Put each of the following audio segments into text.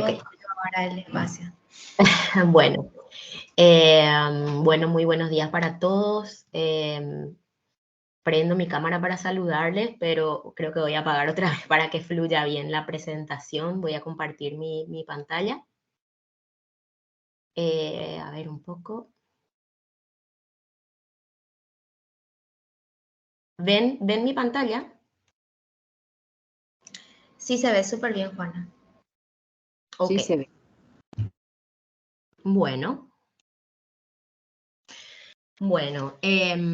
Ok. Ahora el espacio. Bueno, bueno, muy buenos días para todos. Prendo mi cámara para saludarles, pero creo que voy a apagar otra vez para que fluya bien la presentación. Voy a compartir mi pantalla. A ver un poco. ¿Ven mi pantalla? Sí, se ve súper bien, Juana. Ok. Sí, se ve. Bueno. Bueno,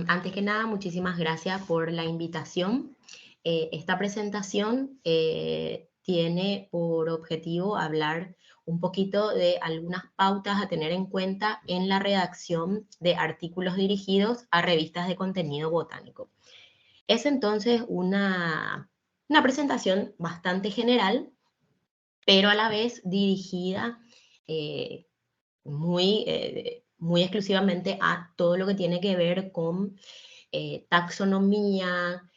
antes que nada, muchísimas gracias por la invitación. Esta presentación tiene por objetivo hablar un poquito de algunas pautas a tener en cuenta en la redacción de artículos dirigidos a revistas de contenido botánico. Es entonces una presentación bastante general, pero a la vez dirigida muy exclusivamente a todo lo que tiene que ver con taxonomía,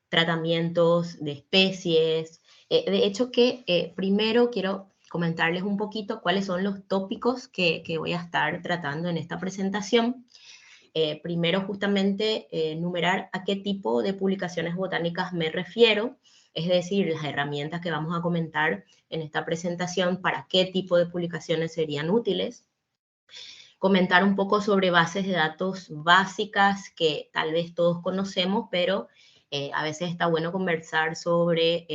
tratamientos de especies. De hecho que primero quiero comentarles un poquito cuáles son los tópicos que voy a estar tratando en esta presentación. Primero justamente enumerar a qué tipo de publicaciones botánicas me refiero, es decir, las herramientas que vamos a comentar en esta presentación, para qué tipo de publicaciones serían útiles. Comentar un poco sobre bases de datos básicas que tal vez todos conocemos, pero a veces está bueno conversar sobre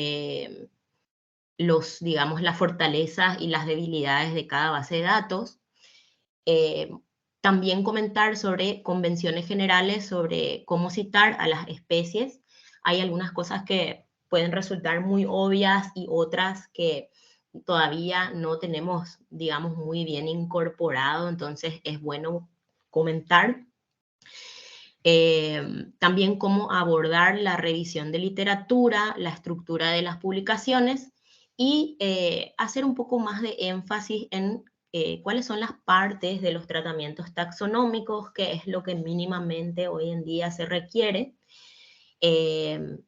digamos, las fortalezas y las debilidades de cada base de datos. También comentar sobre convenciones generales sobre cómo citar a las especies. Hay algunas cosas que pueden resultar muy obvias y otras que todavía no tenemos, digamos, muy bien incorporado, entonces es bueno comentar. También cómo abordar la revisión de literatura, la estructura de las publicaciones y hacer un poco más de énfasis en cuáles son las partes de los tratamientos taxonómicos, qué es lo que mínimamente hoy en día se requiere.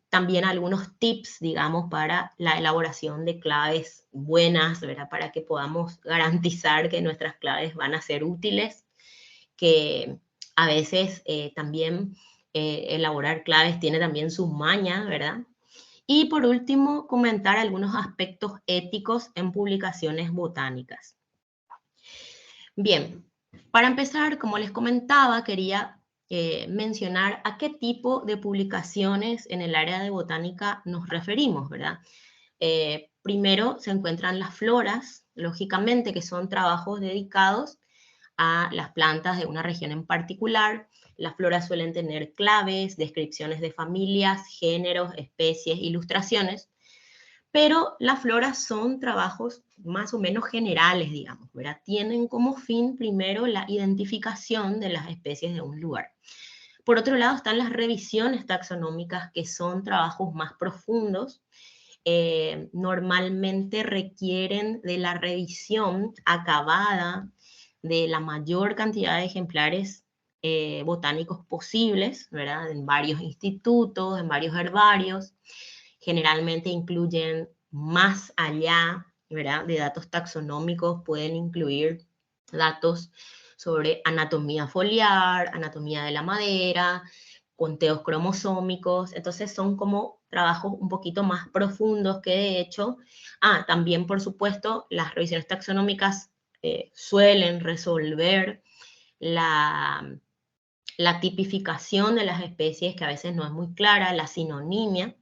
También algunos tips, digamos, para la elaboración de claves buenas, ¿verdad? Para que podamos garantizar que nuestras claves van a ser útiles, que a veces también elaborar claves tiene también su maña, ¿verdad? Y por último, comentar algunos aspectos éticos en publicaciones botánicas. Bien, para empezar, como les comentaba, quería mencionar a qué tipo de publicaciones en el área de botánica nos referimos, ¿verdad? Primero se encuentran las floras, lógicamente, que son trabajos dedicados a las plantas de una región en particular. Las floras suelen tener claves, descripciones de familias, géneros, especies, ilustraciones, pero las floras son trabajos más o menos generales, digamos, ¿verdad? Tienen como fin primero la identificación de las especies de un lugar. Por otro lado están las revisiones taxonómicas, que son trabajos más profundos. Normalmente requieren de la revisión acabada de la mayor cantidad de ejemplares botánicos posibles, ¿verdad? En varios institutos, en varios herbarios. Generalmente incluyen más allá, ¿verdad?, de datos taxonómicos, pueden incluir datos sobre anatomía foliar, anatomía de la madera, conteos cromosómicos. Entonces son como trabajos un poquito más profundos que de hecho, también por supuesto las revisiones taxonómicas suelen resolver la tipificación de las especies, que a veces no es muy clara, la sinonimia.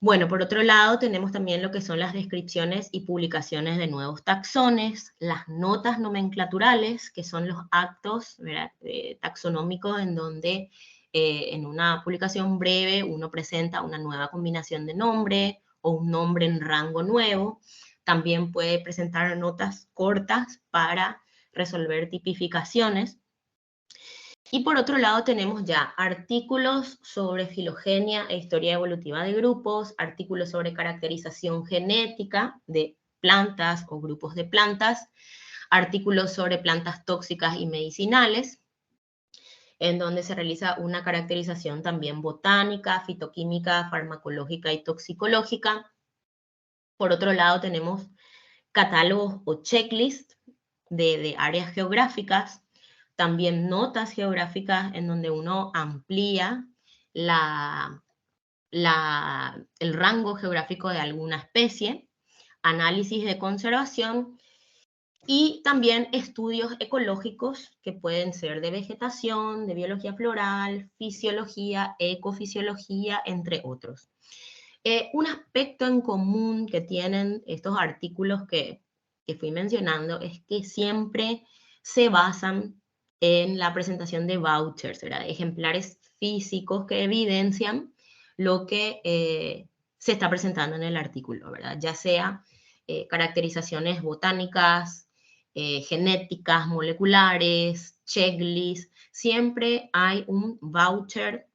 Bueno, por otro lado, tenemos también lo que son las descripciones y publicaciones de nuevos taxones, las notas nomenclaturales, que son los actos, ¿verdad?, taxonómicos, en donde en una publicación breve uno presenta una nueva combinación de nombre o un nombre en rango nuevo. También puede presentar notas cortas para resolver tipificaciones. Y por otro lado tenemos ya artículos sobre filogenia e historia evolutiva de grupos, artículos sobre caracterización genética de plantas o grupos de plantas, artículos sobre plantas tóxicas y medicinales, en donde se realiza una caracterización también botánica, fitoquímica, farmacológica y toxicológica. Por otro lado, tenemos catálogos o checklists de áreas geográficas, también notas geográficas en donde uno amplía el rango geográfico de alguna especie, análisis de conservación y también estudios ecológicos que pueden ser de vegetación, de biología floral, fisiología, ecofisiología, entre otros. Un aspecto en común que tienen estos artículos que fui mencionando es que siempre se basan en la presentación de vouchers, ¿verdad? Ejemplares físicos que evidencian lo que se está presentando en el artículo, ¿verdad? Ya sea caracterizaciones botánicas, genéticas, moleculares, checklists, siempre hay un voucher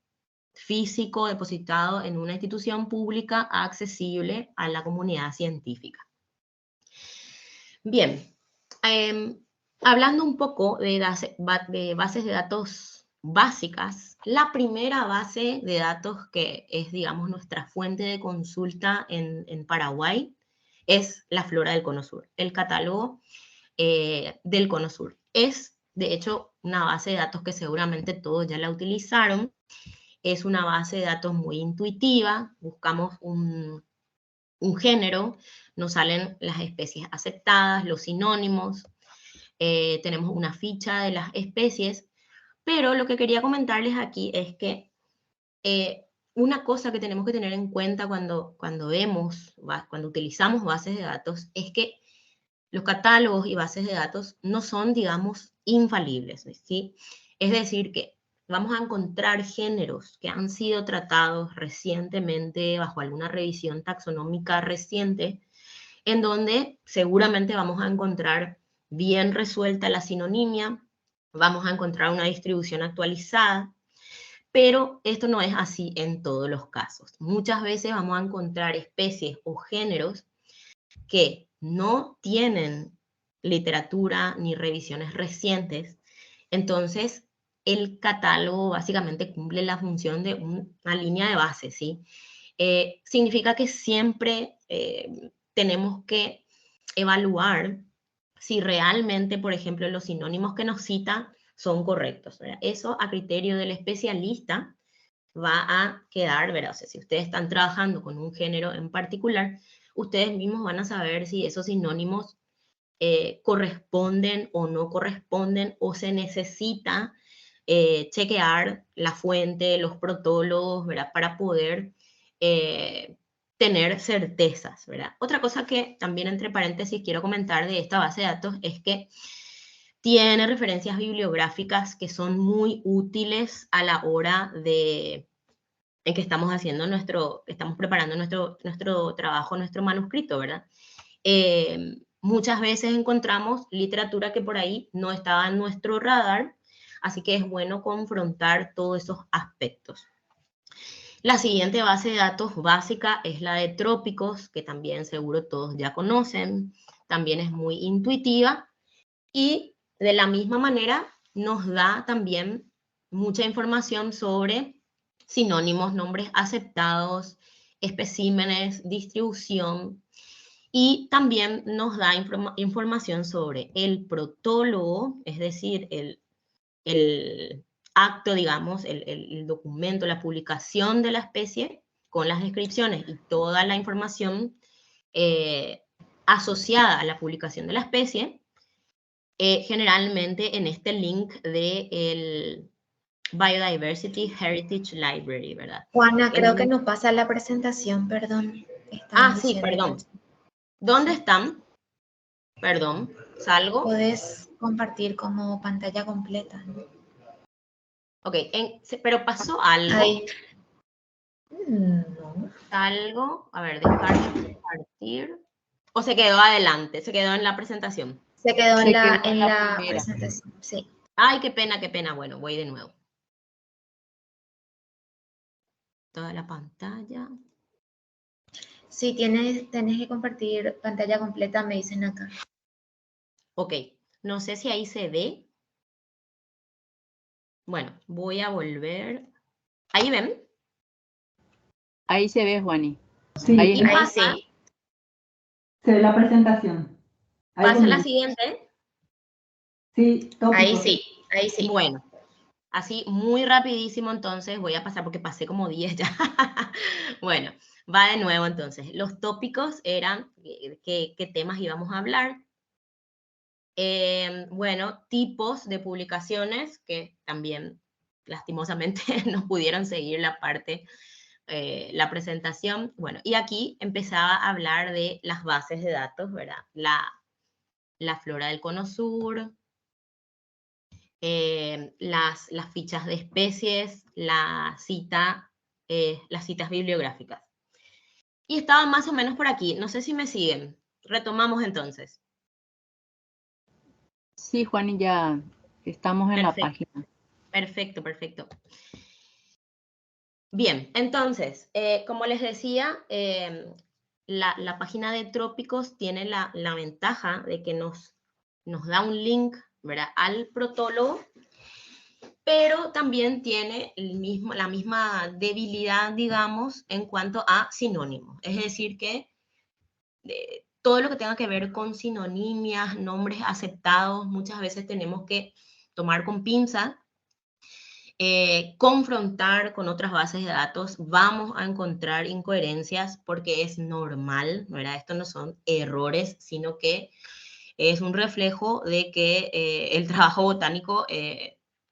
físico depositado en una institución pública accesible a la comunidad científica. Bien, hablando un poco de bases de datos básicas, la primera base de datos que es, digamos, nuestra fuente de consulta en Paraguay es la flora del Cono Sur, el catálogo del Cono Sur. Es, de hecho, una base de datos que seguramente todos ya la utilizaron. Es una base de datos muy intuitiva, buscamos un género, nos salen las especies aceptadas, los sinónimos, tenemos una ficha de las especies, pero lo que quería comentarles aquí es que una cosa que tenemos que tener en cuenta cuando utilizamos bases de datos es que los catálogos y bases de datos no son, digamos, infalibles, ¿sí? Es decir, que vamos a encontrar géneros que han sido tratados recientemente bajo alguna revisión taxonómica reciente, en donde seguramente vamos a encontrar bien resuelta la sinonimia, vamos a encontrar una distribución actualizada, pero esto no es así en todos los casos. Muchas veces vamos a encontrar especies o géneros que no tienen literatura ni revisiones recientes, entonces el catálogo básicamente cumple la función de una línea de base, ¿sí? Significa que siempre tenemos que evaluar si realmente, por ejemplo, los sinónimos que nos cita son correctos, ¿verdad? Eso a criterio del especialista va a quedar, ¿verdad? O sea, si ustedes están trabajando con un género en particular, ustedes mismos van a saber si esos sinónimos corresponden o no corresponden, o se necesita chequear la fuente, los protólogos, ¿verdad? Para poder tener certezas, ¿verdad? Otra cosa que también entre paréntesis quiero comentar de esta base de datos es que tiene referencias bibliográficas que son muy útiles a la hora en que estamos haciendo estamos preparando nuestro trabajo, nuestro manuscrito, ¿verdad? Muchas veces encontramos literatura que por ahí no estaba en nuestro radar, así que es bueno confrontar todos esos aspectos. La siguiente base de datos básica es la de trópicos, que también seguro todos ya conocen, también es muy intuitiva y de la misma manera nos da también mucha información sobre sinónimos, nombres aceptados, especímenes, distribución, y también nos da información sobre el protólogo, es decir, el acto, digamos, el documento, la publicación de la especie con las descripciones y toda la información asociada a la publicación de la especie, generalmente en este link del Biodiversity Heritage Library, ¿verdad? Juana, creo que nos pasa la presentación, perdón. Están Sí, diciendo perdón. que... ¿Dónde están? Perdón, salgo. Puedes compartir como pantalla completa, ¿no? Ok, pero pasó algo. Ahí. No. Algo, a ver, dejar de compartir. ¿O se quedó adelante? ¿Se quedó en la presentación? Se quedó Se quedó en la la primera. presentación, sí. Ay, qué pena, qué pena. Bueno, voy de nuevo. Toda la pantalla. Sí, tenés que compartir pantalla completa, me dicen acá. Ok, no sé si ahí se ve. Bueno, voy a volver. ¿Ahí ven? Ahí se ve, Juani. Sí, Ahí Y está. pasa, sí. Se ve la presentación. Ahí Pasa la comienza. siguiente. Sí, Ahí tópicos. sí, ahí sí. Bueno, así muy rapidísimo entonces voy a pasar porque pasé como 10 ya. Bueno, va de nuevo entonces. Los tópicos eran qué temas íbamos a hablar. Bueno, tipos de publicaciones que también lastimosamente no pudieron seguir la parte, la presentación. Bueno, y aquí empezaba a hablar de las bases de datos, ¿verdad? La flora del cono sur, las fichas de especies, las citas bibliográficas. Y estaban más o menos por aquí. No sé si me siguen. Retomamos entonces. Sí, Juan, y ya estamos en la página. Perfecto, perfecto. Bien, entonces, como les decía, la página de Trópicos tiene la ventaja de que nos da un link, ¿verdad?, al protólogo, pero también tiene la misma debilidad, digamos, en cuanto a sinónimos. Es decir, que todo lo que tenga que ver con sinonimias, nombres aceptados, muchas veces tenemos que tomar con pinza, confrontar con otras bases de datos, vamos a encontrar incoherencias porque es normal, ¿verdad? Esto no son errores, sino que es un reflejo de que el trabajo botánico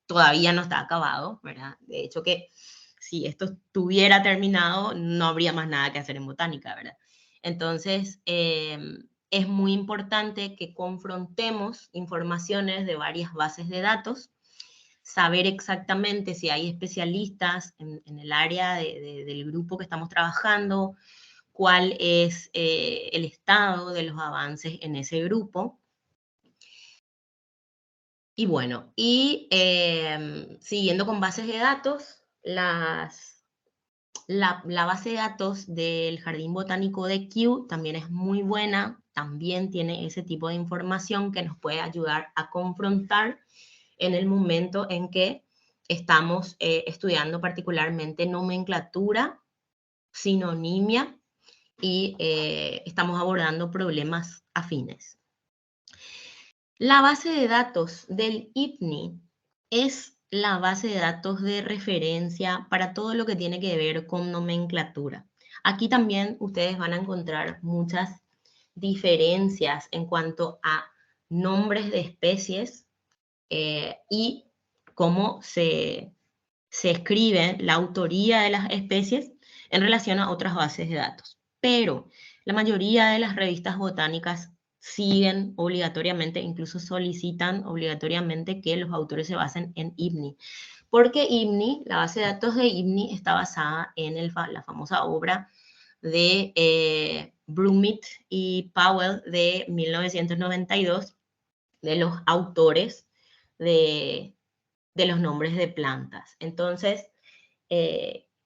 todavía no está acabado, ¿verdad? De hecho que si esto estuviera terminado, no habría más nada que hacer en botánica, ¿verdad? Entonces, es muy importante que confrontemos informaciones de varias bases de datos, saber exactamente si hay especialistas en el área del grupo que estamos trabajando, cuál es el estado de los avances en ese grupo. Y bueno, siguiendo con bases de datos, la base de datos del Jardín Botánico de Kew también es muy buena, también tiene ese tipo de información que nos puede ayudar a confrontar en el momento en que estamos estudiando particularmente nomenclatura, sinonimia y estamos abordando problemas afines. La base de datos del IPNI es la base de datos de referencia para todo lo que tiene que ver con nomenclatura. Aquí también ustedes van a encontrar muchas diferencias en cuanto a nombres de especies y cómo se escribe la autoría de las especies en relación a otras bases de datos. Pero la mayoría de las revistas botánicas siguen obligatoriamente, incluso solicitan obligatoriamente que los autores se basen en IPNI. Porque IPNI, la base de datos de IPNI está basada en la famosa obra de Brumit y Powell de 1992, de los autores de los nombres de plantas. Entonces,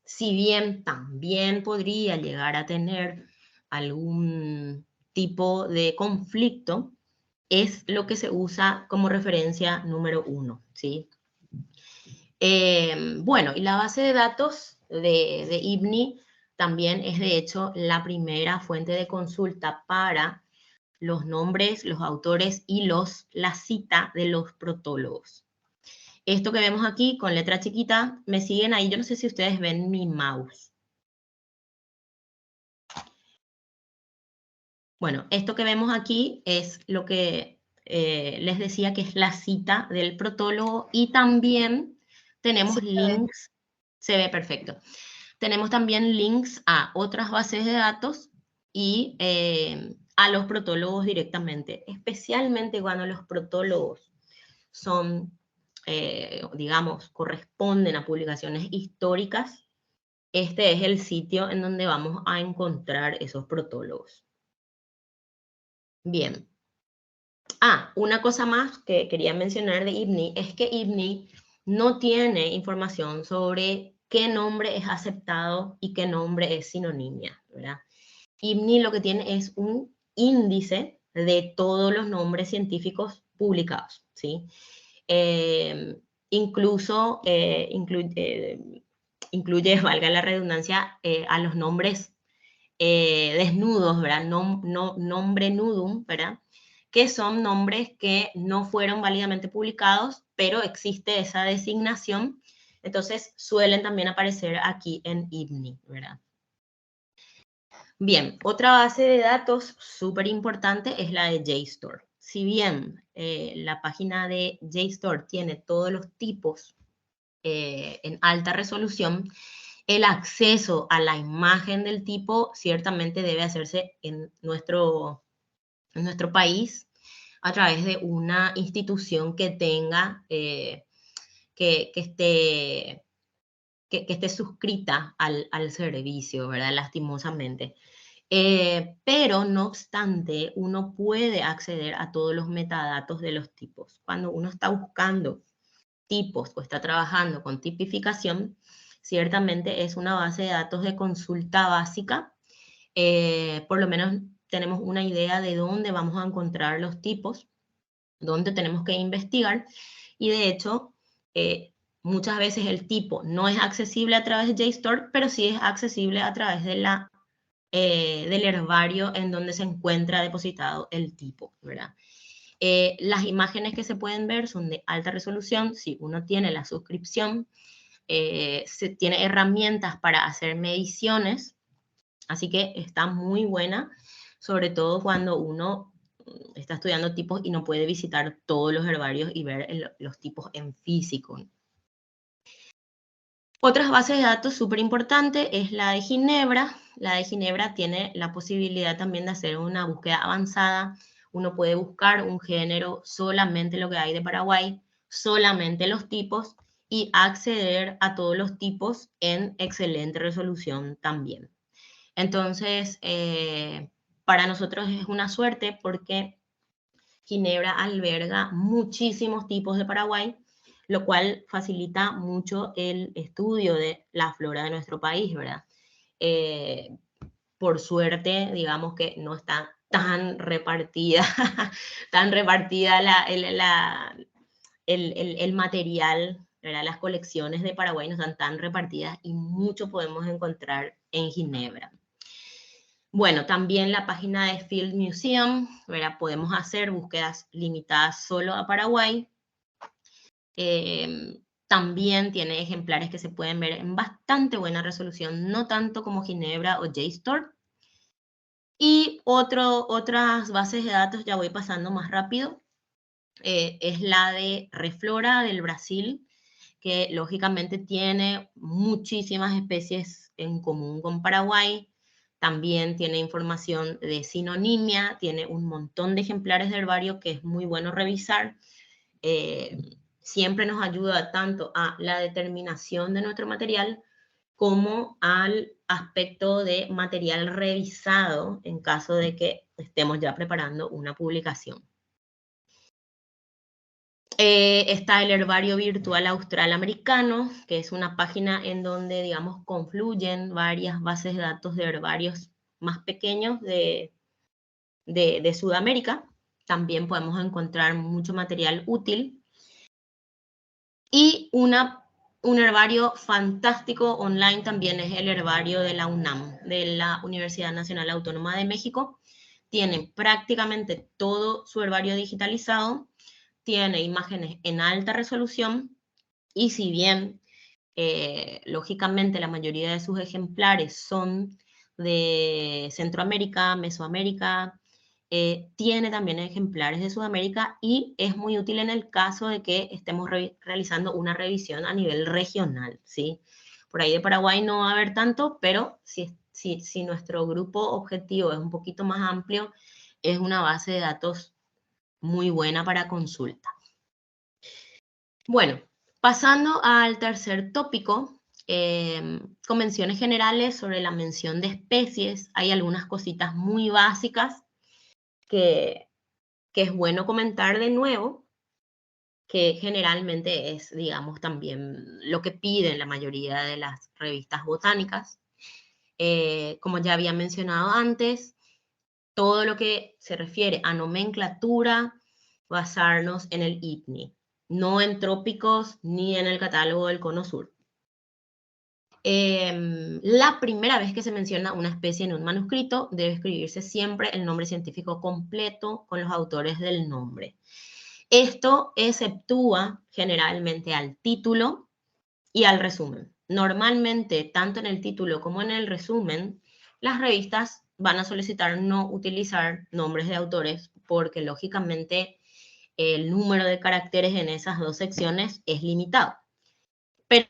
si bien también podría llegar a tener algún tipo de conflicto, es lo que se usa como referencia número 1, ¿sí? Bueno, y la base de datos de IPNI también es de hecho la primera fuente de consulta para los nombres, los autores y la cita de los protólogos. Esto que vemos aquí con letra chiquita, me siguen ahí, yo no sé si ustedes ven mi mouse. Bueno, esto que vemos aquí es lo que les decía que es la cita del protólogo y también tenemos links, se ve perfecto. Tenemos también links a otras bases de datos y a los protólogos directamente, especialmente cuando los protólogos son, digamos, corresponden a publicaciones históricas. Este es el sitio en donde vamos a encontrar esos protólogos. Bien. Una cosa más que quería mencionar de IPNI es que IPNI no tiene información sobre qué nombre es aceptado y qué nombre es sinonimia, ¿verdad? IPNI lo que tiene es un índice de todos los nombres científicos publicados, ¿sí? Incluso incluye, valga la redundancia, a los nombres desnudos, ¿verdad? Nombre nudum, ¿verdad? Que son nombres que no fueron válidamente publicados, pero existe esa designación, entonces suelen también aparecer aquí en IBNI, ¿verdad? Bien, otra base de datos súper importante es la de JSTOR. Si bien la página de JSTOR tiene todos los tipos en alta resolución, el acceso a la imagen del tipo ciertamente debe hacerse en nuestro país a través de una institución que tenga, que esté suscrita al servicio, ¿verdad? Lastimosamente. Pero no obstante, uno puede acceder a todos los metadatos de los tipos. Cuando uno está buscando tipos o está trabajando con tipificación, ciertamente es una base de datos de consulta básica. Por lo menos tenemos una idea de dónde vamos a encontrar los tipos, dónde tenemos que investigar, y de hecho, muchas veces el tipo no es accesible a través de JSTOR, pero sí es accesible a través de del herbario en donde se encuentra depositado el tipo, ¿verdad? Las imágenes que se pueden ver son de alta resolución. Si uno tiene la suscripción, se tiene herramientas para hacer mediciones, así que está muy buena, sobre todo cuando uno está estudiando tipos y no puede visitar todos los herbarios y ver los tipos en físico. Otras bases de datos súper importante es la de Ginebra. La de Ginebra tiene la posibilidad también de hacer una búsqueda avanzada. Uno puede buscar un género, solamente lo que hay de Paraguay, solamente los tipos, y acceder a todos los tipos en excelente resolución también. Entonces, para nosotros es una suerte porque Ginebra alberga muchísimos tipos de Paraguay, lo cual facilita mucho el estudio de la flora de nuestro país, ¿verdad? Por suerte, digamos que no está tan repartida, el material, ¿verdad? Las colecciones de Paraguay no están tan repartidas y mucho podemos encontrar en Ginebra. Bueno, también la página de Field Museum, ¿verdad? Podemos hacer búsquedas limitadas solo a Paraguay. También tiene ejemplares que se pueden ver en bastante buena resolución, no tanto como Ginebra o JSTOR. Y otras bases de datos, ya voy pasando más rápido, es la de Reflora del Brasil, que lógicamente tiene muchísimas especies en común con Paraguay. También tiene información de sinonimia, tiene un montón de ejemplares de herbario que es muy bueno revisar. Siempre nos ayuda tanto a la determinación de nuestro material como al aspecto de material revisado en caso de que estemos ya preparando una publicación. Está el Herbario Virtual Austral Americano, que es una página en donde, digamos, confluyen varias bases de datos de herbarios más pequeños de Sudamérica. También podemos encontrar mucho material útil. Y un herbario fantástico online también es el herbario de la UNAM, de la Universidad Nacional Autónoma de México. Tiene prácticamente todo su herbario digitalizado, tiene imágenes en alta resolución, y si bien, lógicamente, la mayoría de sus ejemplares son de Centroamérica, Mesoamérica, tiene también ejemplares de Sudamérica y es muy útil en el caso de que estemos realizando una revisión a nivel regional, ¿sí? Por ahí de Paraguay no va a haber tanto, pero si nuestro grupo objetivo es un poquito más amplio, es una base de datos muy buena para consulta. Bueno, pasando al tercer tópico, convenciones generales sobre la mención de especies. Hay algunas cositas muy básicas que es bueno comentar de nuevo, que generalmente es, digamos, también lo que piden la mayoría de las revistas botánicas. Como ya había mencionado antes, todo lo que se refiere a nomenclatura, basarnos en el IPNI, no en trópicos ni en el catálogo del Cono Sur. la primera vez que se menciona una especie en un manuscrito, debe escribirse siempre el nombre científico completo con los autores del nombre. Esto exceptúa generalmente al título y al resumen. Normalmente, tanto en el título como en el resumen, las revistas van a solicitar no utilizar nombres de autores porque lógicamente el número de caracteres en esas dos secciones es limitado. Pero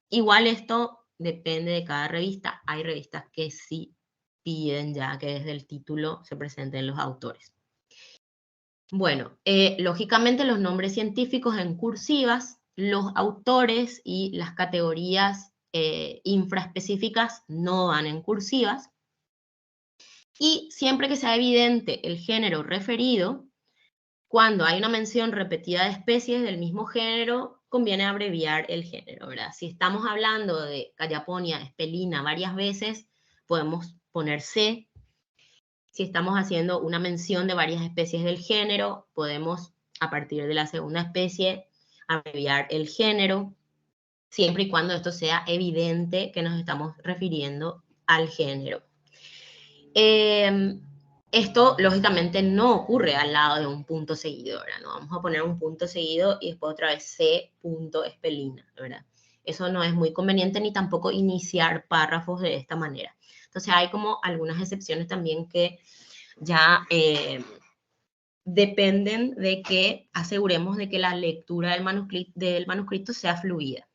igual esto depende de cada revista. Hay revistas que sí piden ya que desde el título se presenten los autores. Bueno, lógicamente los nombres científicos en cursivas, los autores y las categorías infraespecíficas no van en cursivas. Y siempre que sea evidente el género referido, cuando hay una mención repetida de especies del mismo género, conviene abreviar el género, ¿verdad? Si estamos hablando de Callaponia espelina varias veces, podemos poner C. Si estamos haciendo una mención de varias especies del género, podemos, a partir de la segunda especie, abreviar el género, siempre y cuando esto sea evidente que nos estamos refiriendo al género. Esto, lógicamente, no ocurre al lado de un punto seguido, ¿verdad? No vamos a poner un punto seguido y después otra vez C punto espelina, ¿verdad? Eso no es muy conveniente ni tampoco iniciar párrafos de esta manera. Entonces hay como algunas excepciones también que ya dependen de que aseguremos de que la lectura del manuscrito sea fluida.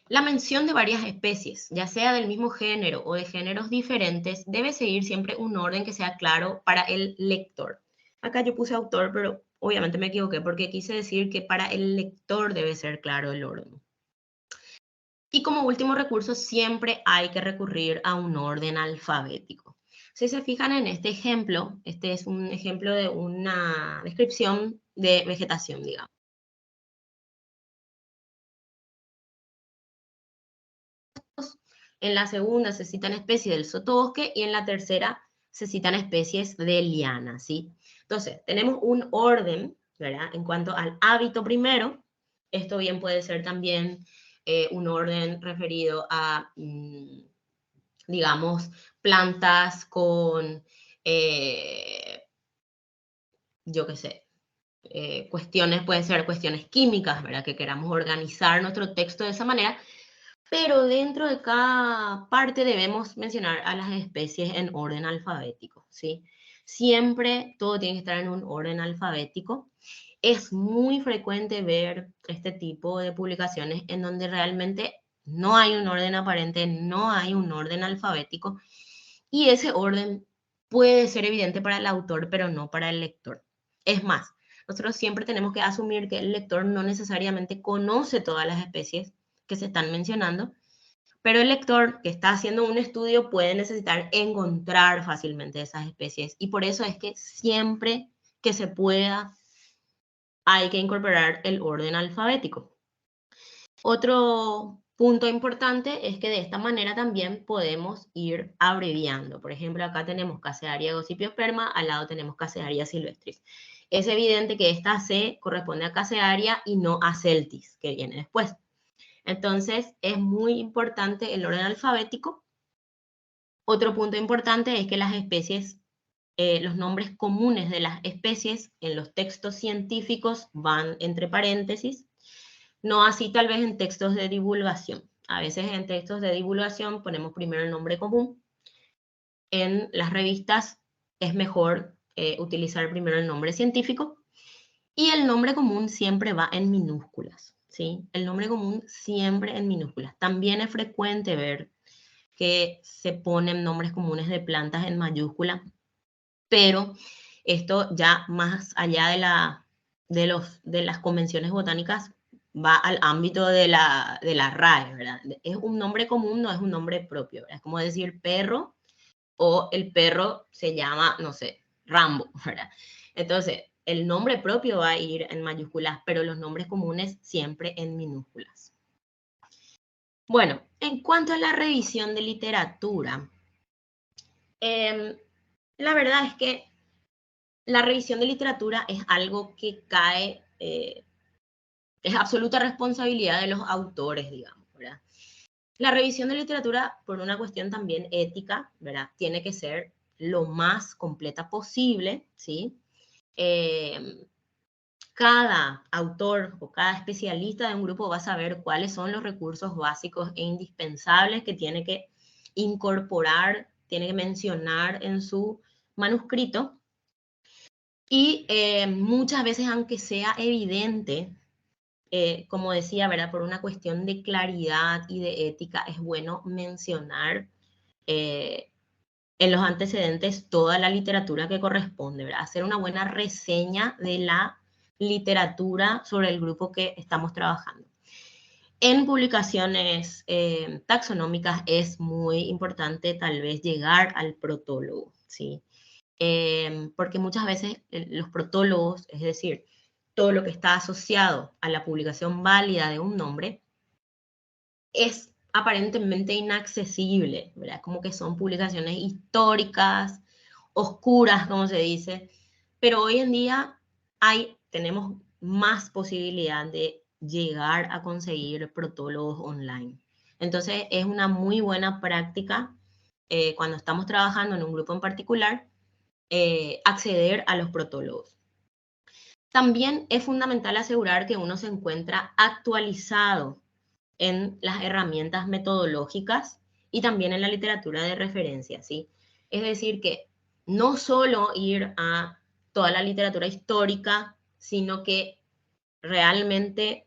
La mención de varias especies, ya sea del mismo género o de géneros diferentes, debe seguir siempre un orden que sea claro para el lector. Acá yo puse autor, pero obviamente me equivoqué porque quise decir que para el lector debe ser claro el orden. Y como último recurso, siempre hay que recurrir a un orden alfabético. Si se fijan en este ejemplo, este es un ejemplo de una descripción de vegetación, digamos. En la segunda se citan especies del sotobosque y en la tercera se citan especies de liana, ¿sí? Entonces, tenemos un orden, ¿verdad? En cuanto al hábito primero, esto bien puede ser también un orden referido a, digamos, plantas con, yo qué sé, cuestiones, pueden ser cuestiones químicas, ¿verdad? Que queramos organizar nuestro texto de esa manera, pero dentro de cada parte debemos mencionar a las especies en orden alfabético, ¿sí? Siempre todo tiene que estar en un orden alfabético. Es muy frecuente ver este tipo de publicaciones en donde realmente no hay un orden aparente, no hay un orden alfabético, y ese orden puede ser evidente para el autor, pero no para el lector. Es más, nosotros siempre tenemos que asumir que el lector no necesariamente conoce todas las especies que se están mencionando, pero el lector que está haciendo un estudio puede necesitar encontrar fácilmente esas especies, y por eso es que siempre que se pueda hay que incorporar el orden alfabético. Otro punto importante es que de esta manera también podemos ir abreviando. Por ejemplo, acá tenemos Casearia gossypiosperma, al lado tenemos Casearia silvestris. Es evidente que esta C corresponde a Casearia y no a Celtis, que viene después. Entonces, es muy importante el orden alfabético. Otro punto importante es que las especies, los nombres comunes de las especies en los textos científicos van entre paréntesis, no así tal vez en textos de divulgación. A veces en textos de divulgación ponemos primero el nombre común. En las revistas es mejor utilizar primero el nombre científico, y el nombre común siempre va en minúsculas, ¿sí? El nombre común siempre en minúsculas. También es frecuente ver que se ponen nombres comunes de plantas en mayúscula, pero esto ya más allá de las convenciones botánicas va al ámbito de la RAE, ¿verdad? Es un nombre común, no es un nombre propio, ¿verdad? Es como decir perro, o el perro se llama, no sé, Rambo, ¿verdad? Entonces, el nombre propio va a ir en mayúsculas, pero los nombres comunes siempre en minúsculas. Bueno, en cuanto a la revisión de literatura, la verdad es que la revisión de literatura es algo que cae es absoluta responsabilidad de los autores, digamos, ¿verdad? La revisión de literatura, por una cuestión también ética, ¿verdad? Tiene que ser lo más completa posible, ¿sí? Cada autor o cada especialista de un grupo va a saber cuáles son los recursos básicos e indispensables que tiene que incorporar, tiene que mencionar en su manuscrito. Y muchas veces, aunque sea evidente, como decía, ¿verdad? Por una cuestión de claridad y de ética, es bueno mencionar en los antecedentes toda la literatura que corresponde, ¿verdad? Hacer una buena reseña de la literatura sobre el grupo que estamos trabajando. En publicaciones taxonómicas es muy importante tal vez llegar al protólogo, ¿sí? Porque muchas veces los protólogos, es decir, todo lo que está asociado a la publicación válida de un nombre, es aparentemente inaccesible, ¿verdad? Como que son publicaciones históricas, oscuras, como se dice, pero hoy en día tenemos más posibilidad de llegar a conseguir protólogos online. Entonces es una muy buena práctica cuando estamos trabajando en un grupo en particular, acceder a los protólogos. También es fundamental asegurar que uno se encuentra actualizado en las herramientas metodológicas y también en la literatura de referencia, ¿sí? Es decir, que no solo ir a toda la literatura histórica, sino que realmente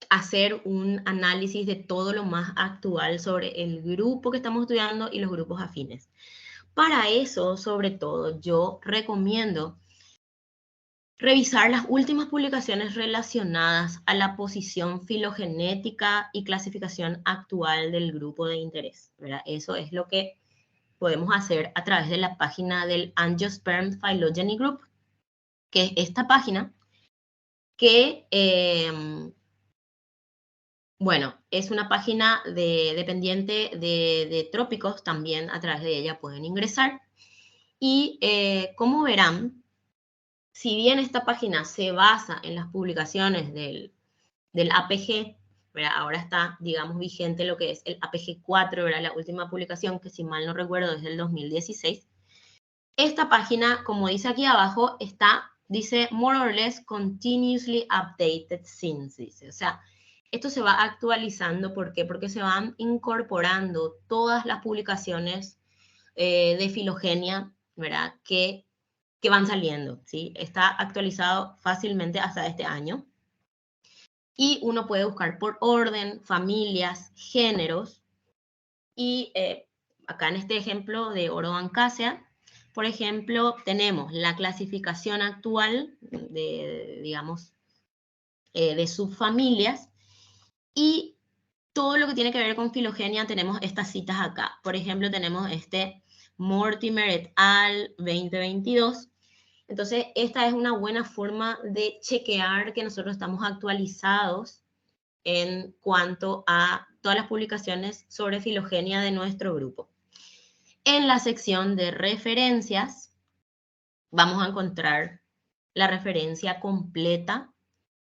hacer un análisis de todo lo más actual sobre el grupo que estamos estudiando y los grupos afines. Para eso, sobre todo, yo recomiendo revisar las últimas publicaciones relacionadas a la posición filogenética y clasificación actual del grupo de interés, ¿verdad? Eso es lo que podemos hacer a través de la página del Angiosperm Phylogeny Group, que es esta página que, bueno, es una página dependiente de trópicos, también a través de ella pueden ingresar. Y como verán, si bien esta página se basa en las publicaciones del APG, ¿verdad? Ahora está, digamos, vigente lo que es el APG 4, ¿verdad? La última publicación, que si mal no recuerdo es del 2016. Esta página, como dice aquí abajo, dice more or less continuously updated since, dice. O sea, esto se va actualizando, ¿por qué? Porque se van incorporando todas las publicaciones de filogenia, ¿verdad? Que van saliendo, ¿sí? Está actualizado fácilmente hasta este año. Y uno puede buscar por orden, familias, géneros. Y acá en este ejemplo de Orobancacea, por ejemplo, tenemos la clasificación actual de, digamos, de subfamilias. Y todo lo que tiene que ver con filogenia, tenemos estas citas acá. Por ejemplo, tenemos Mortimer et al. 2022. Entonces, esta es una buena forma de chequear que nosotros estamos actualizados en cuanto a todas las publicaciones sobre filogenia de nuestro grupo. En la sección de referencias, vamos a encontrar la referencia completa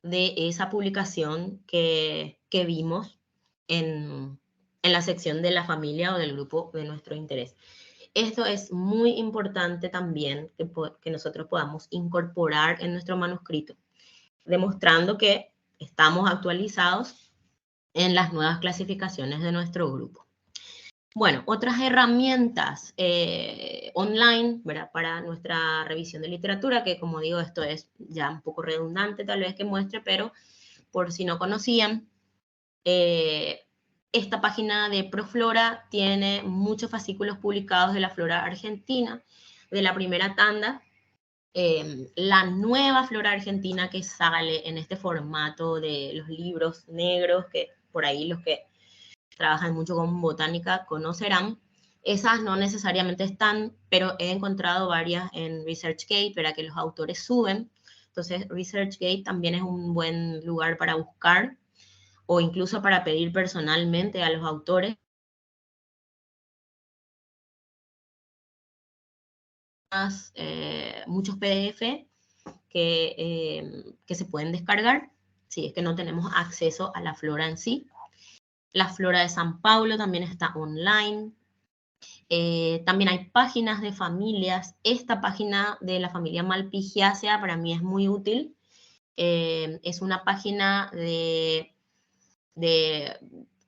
de esa publicación que vimos en la sección de la familia o del grupo de nuestro interés. Esto es muy importante también que nosotros podamos incorporar en nuestro manuscrito, demostrando que estamos actualizados en las nuevas clasificaciones de nuestro grupo. Bueno, otras herramientas online, ¿verdad? Para nuestra revisión de literatura, que como digo, esto es ya un poco redundante tal vez que muestre, pero por si no conocían, esta página de Proflora tiene muchos fascículos publicados de la flora argentina, de la primera tanda, la nueva flora argentina que sale en este formato de los libros negros, que por ahí los que trabajan mucho con botánica conocerán. Esas no necesariamente están, pero he encontrado varias en ResearchGate, para que los autores suben. Entonces, ResearchGate también es un buen lugar para buscar, o incluso para pedir personalmente a los autores muchos PDF que se pueden descargar, si es que no tenemos acceso a la flora en sí. La flora de San Paulo también está online. También hay páginas de familias. Esta página de la familia Malpighiacea para mí es muy útil. Es una página de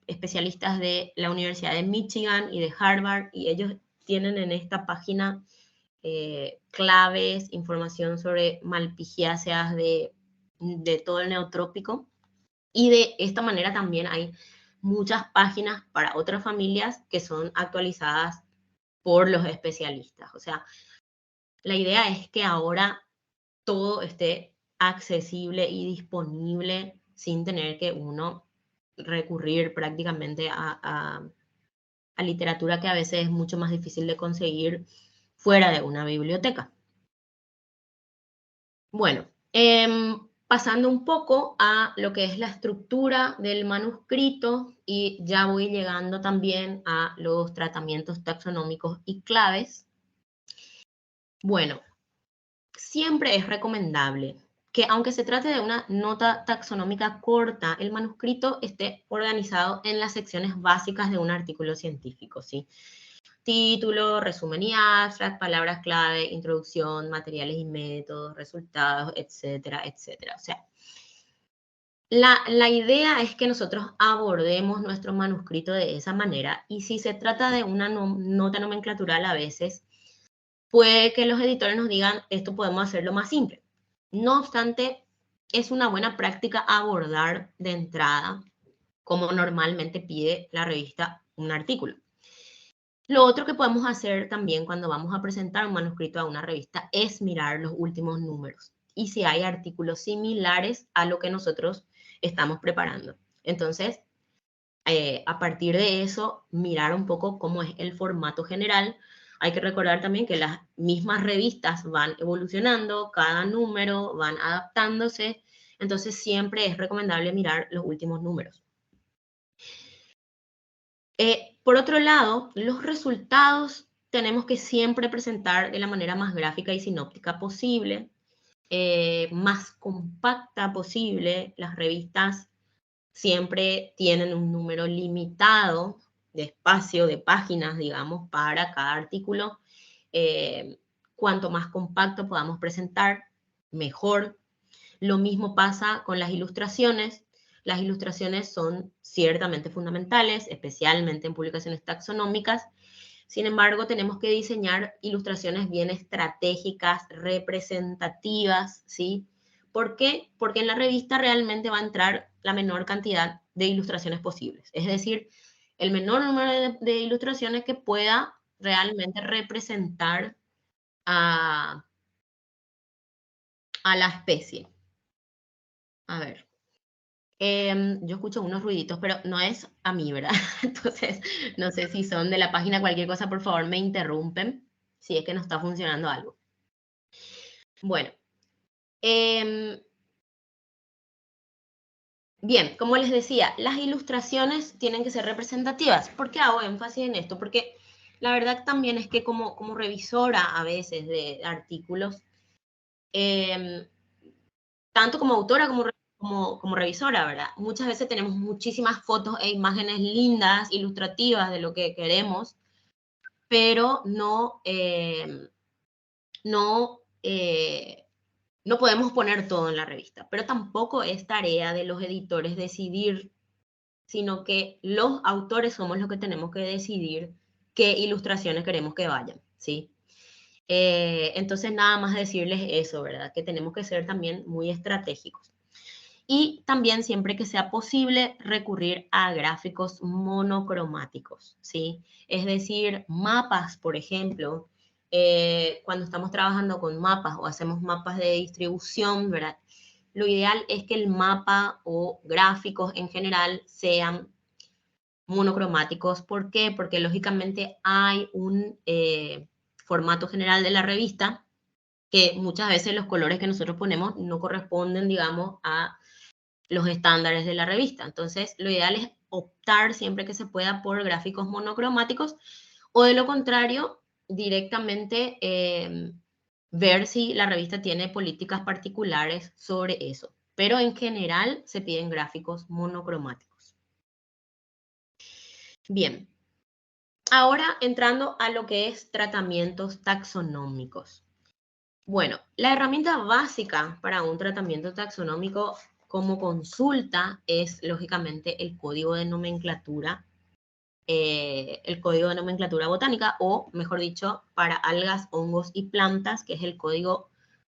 especialistas de la Universidad de Michigan y de Harvard, y ellos tienen en esta página claves, información sobre Malpighiaceas de todo el neotrópico. Y de esta manera también hay muchas páginas para otras familias que son actualizadas por los especialistas. O sea, la idea es que ahora todo esté accesible y disponible sin tener que uno recurrir prácticamente a literatura que a veces es mucho más difícil de conseguir fuera de una biblioteca. Bueno, pasando un poco a lo que es la estructura del manuscrito, y ya voy llegando también a los tratamientos taxonómicos y claves. Bueno, siempre es recomendable que, aunque se trate de una nota taxonómica corta, el manuscrito esté organizado en las secciones básicas de un artículo científico, ¿sí? Título, resumen y abstract, palabras clave, introducción, materiales y métodos, resultados, etcétera, etcétera. O sea, la idea es que nosotros abordemos nuestro manuscrito de esa manera, y si se trata de una nota nomenclatural, a veces puede que los editores nos digan, esto podemos hacerlo más simple. No obstante, es una buena práctica abordar de entrada, como normalmente pide la revista, un artículo. Lo otro que podemos hacer también cuando vamos a presentar un manuscrito a una revista es mirar los últimos números y si hay artículos similares a lo que nosotros estamos preparando. Entonces, a partir de eso, mirar un poco cómo es el formato general. Hay que recordar también que las mismas revistas van evolucionando, cada número van adaptándose, entonces siempre es recomendable mirar los últimos números. Por otro lado, los resultados tenemos que siempre presentar de la manera más gráfica y sinóptica posible, más compacta posible. Las revistas siempre tienen un número limitado de espacio, de páginas, digamos, para cada artículo. Cuanto más compacto podamos presentar, mejor. Lo mismo pasa con las ilustraciones. Las ilustraciones son ciertamente fundamentales, especialmente en publicaciones taxonómicas. Sin embargo, tenemos que diseñar ilustraciones bien estratégicas, representativas, ¿sí? ¿Por qué? Porque en la revista realmente va a entrar la menor cantidad de ilustraciones posibles. Es decir, el menor número de ilustraciones que pueda realmente representar a la especie. A ver. Yo escucho unos ruiditos, pero no es a mí, ¿verdad? Entonces, no sé si son de la página, cualquier cosa, por favor, me interrumpen si es que no está funcionando algo. Bueno. Bien, como les decía, las ilustraciones tienen que ser representativas. ¿Por qué hago énfasis en esto? Porque la verdad también es que como revisora a veces de artículos, tanto como autora como revisora, ¿verdad? Muchas veces tenemos muchísimas fotos e imágenes lindas, ilustrativas de lo que queremos, pero no podemos poner todo en la revista. Pero tampoco es tarea de los editores decidir, sino que los autores somos los que tenemos que decidir qué ilustraciones queremos que vayan, ¿sí? Entonces, nada más decirles eso, ¿verdad? Que tenemos que ser también muy estratégicos. Y también, siempre que sea posible, recurrir a gráficos monocromáticos, ¿sí? Es decir, mapas, por ejemplo, cuando estamos trabajando con mapas o hacemos mapas de distribución, ¿verdad? Lo ideal es que el mapa o gráficos en general sean monocromáticos. ¿Por qué? Porque lógicamente hay un formato general de la revista que muchas veces los colores que nosotros ponemos no corresponden, digamos, a los estándares de la revista. Entonces, lo ideal es optar siempre que se pueda por gráficos monocromáticos, o de lo contrario, directamente ver si la revista tiene políticas particulares sobre eso. Pero en general se piden gráficos monocromáticos. Bien. Ahora entrando a lo que es tratamientos taxonómicos. Bueno, la herramienta básica para un tratamiento taxonómico como consulta es, lógicamente, el código de nomenclatura botánica, o mejor dicho, para algas, hongos y plantas, que es el código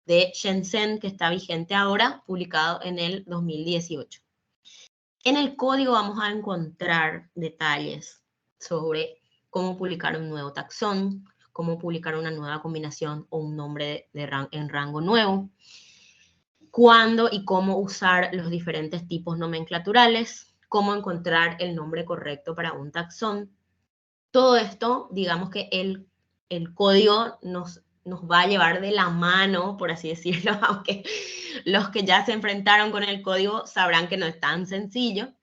de Shenzhen, que está vigente ahora, publicado en el 2018. En el código vamos a encontrar detalles sobre cómo publicar un nuevo taxón, cómo publicar una nueva combinación o un nombre en rango nuevo, cuándo y cómo usar los diferentes tipos nomenclaturales, cómo encontrar el nombre correcto para un taxón. Todo esto, digamos que el código nos va a llevar de la mano, por así decirlo, aunque los que ya se enfrentaron con el código sabrán que no es tan sencillo.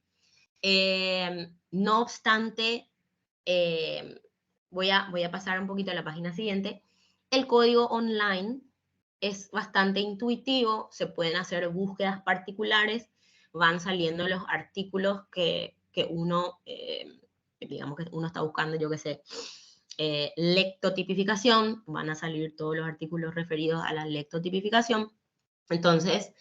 No obstante, voy a pasar un poquito a la página siguiente. El código online es bastante intuitivo, se pueden hacer búsquedas particulares, van saliendo los artículos que uno, digamos que uno está buscando, yo qué sé, lectotipificación, van a salir todos los artículos referidos a la lectotipificación. Entonces,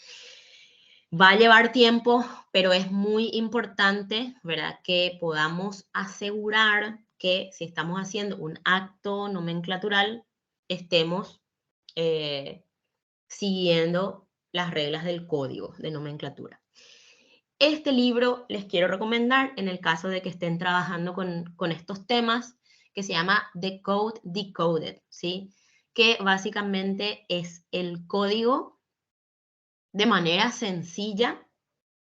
va a llevar tiempo, pero es muy importante, ¿verdad?, que podamos asegurar que si estamos haciendo un acto nomenclatural, estemos siguiendo las reglas del código de nomenclatura. Este libro les quiero recomendar en el caso de que estén trabajando con estos temas, que se llama The Code Decoded, ¿sí? Que básicamente es el código de manera sencilla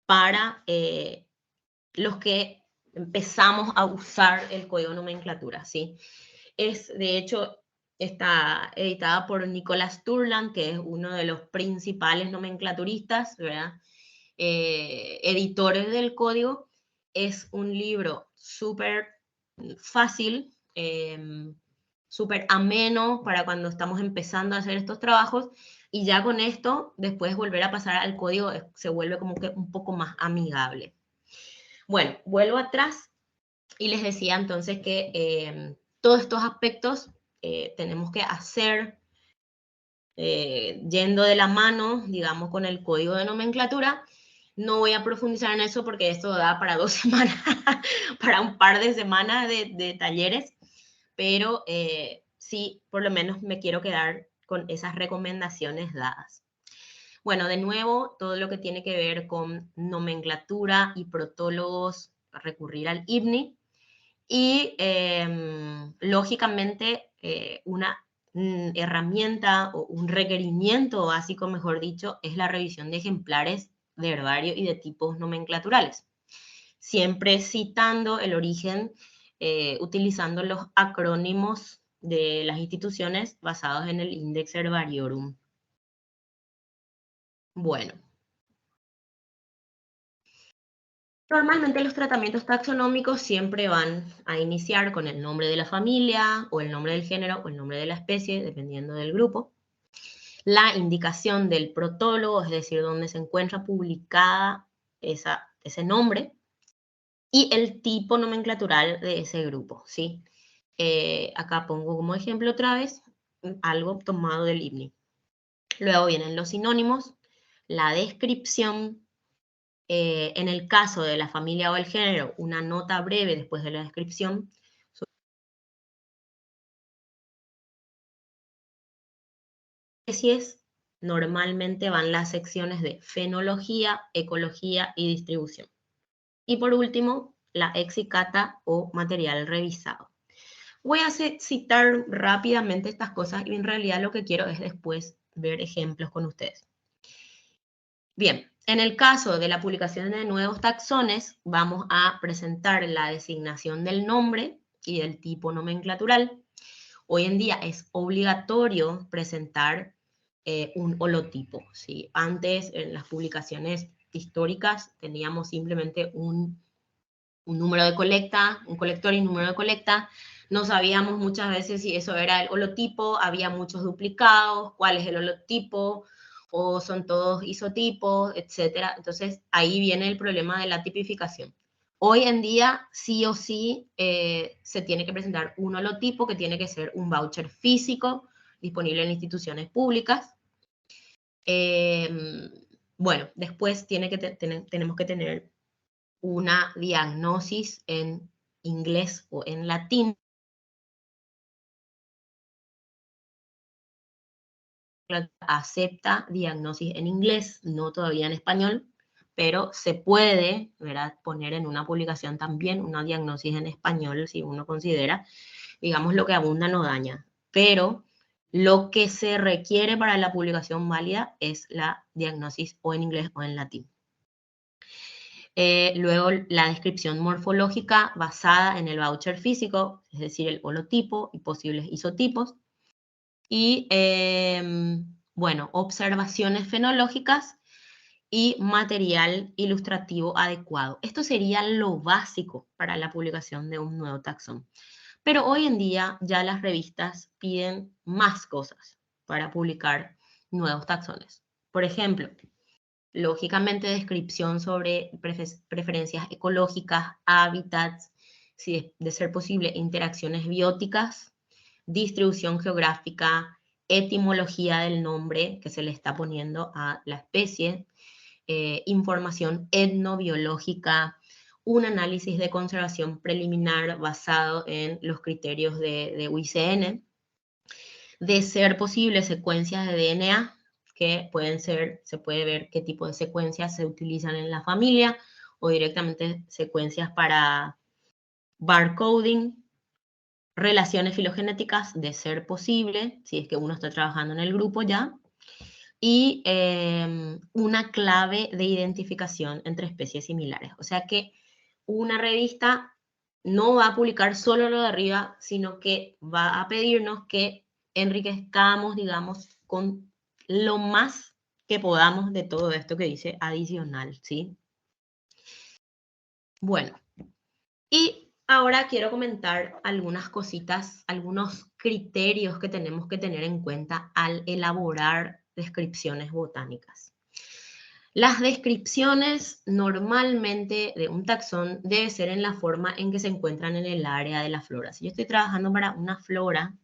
para los que empezamos a usar el código de nomenclatura, ¿sí? De hecho, está editada por Nicholas Sturland, que es uno de los principales nomenclaturistas, ¿verdad? Editores del código. Es un libro súper fácil, súper ameno para cuando estamos empezando a hacer estos trabajos, y ya con esto, después volver a pasar al código se vuelve como que un poco más amigable. Bueno, vuelvo atrás y les decía entonces que todos estos aspectos tenemos que hacer yendo de la mano, digamos, con el código de nomenclatura. No voy a profundizar en eso porque esto da para 2 semanas, para un par de semanas de talleres, pero sí, por lo menos me quiero quedar con esas recomendaciones dadas. Bueno, de nuevo, todo lo que tiene que ver con nomenclatura y protólogos, recurrir al IBNI. Y lógicamente una herramienta o un requerimiento básico, mejor dicho, es la revisión de ejemplares de herbario y de tipos nomenclaturales. Siempre citando el origen, utilizando los acrónimos de las instituciones basados en el Index Herbariorum. Bueno. Normalmente los tratamientos taxonómicos siempre van a iniciar con el nombre de la familia, o el nombre del género, o el nombre de la especie, dependiendo del grupo. La indicación del protólogo, es decir, donde se encuentra publicada ese nombre, y el tipo nomenclatural de ese grupo, ¿sí? Acá pongo como ejemplo otra vez algo tomado del IBNI. Luego vienen los sinónimos, la descripción. En el caso de la familia o el género, una nota breve después de la descripción. Especies, normalmente van las secciones de fenología, ecología y distribución. Y por último, la exicata o material revisado. Voy a citar rápidamente estas cosas y en realidad lo que quiero es después ver ejemplos con ustedes. Bien, en el caso de la publicación de nuevos taxones, vamos a presentar la designación del nombre y del tipo nomenclatural. Hoy en día es obligatorio presentar un holotipo, ¿sí? Antes, en las publicaciones históricas, teníamos simplemente un número de colecta, un colector y un número de colecta. No sabíamos muchas veces si eso era el holotipo, había muchos duplicados, cuál es el holotipo, o son todos isotipos, etc. Entonces, ahí viene el problema de la tipificación. Hoy en día, sí o sí, se tiene que presentar un holotipo, que tiene que ser un voucher físico, disponible en instituciones públicas. Bueno, después tenemos que tener una diagnosis en inglés o en latín. Acepta diagnosis en inglés, no todavía en español, pero se puede, ¿verdad?, poner en una publicación también una diagnosis en español si uno considera, digamos, lo que abunda no daña. Pero lo que se requiere para la publicación válida es la diagnosis o en inglés o en latín. Luego la descripción morfológica basada en el voucher físico, es decir, el holotipo y posibles isotipos. Y, bueno, observaciones fenológicas y material ilustrativo adecuado. Esto sería lo básico para la publicación de un nuevo taxón. Pero hoy en día ya las revistas piden más cosas para publicar nuevos taxones. Por ejemplo, lógicamente descripción sobre preferencias ecológicas, hábitats, si de ser posible, interacciones bióticas, distribución geográfica, etimología del nombre que se le está poniendo a la especie, información etnobiológica, un análisis de conservación preliminar basado en los criterios de UICN, de ser posible secuencias de DNA, que se puede ver qué tipo de secuencias se utilizan en la familia, o directamente secuencias para barcoding, relaciones filogenéticas, de ser posible, si es que uno está trabajando en el grupo ya, y una clave de identificación entre especies similares. O sea que una revista no va a publicar solo lo de arriba, sino que va a pedirnos que enriquezcamos, digamos, con lo más que podamos de todo esto que dice adicional, ¿sí? Bueno, y ahora quiero comentar algunas cositas, algunos criterios que tenemos que tener en cuenta al elaborar descripciones botánicas. Las descripciones normalmente de un taxón debe ser en la forma en que se encuentran en el área de la flora. Si yo estoy trabajando para una flora,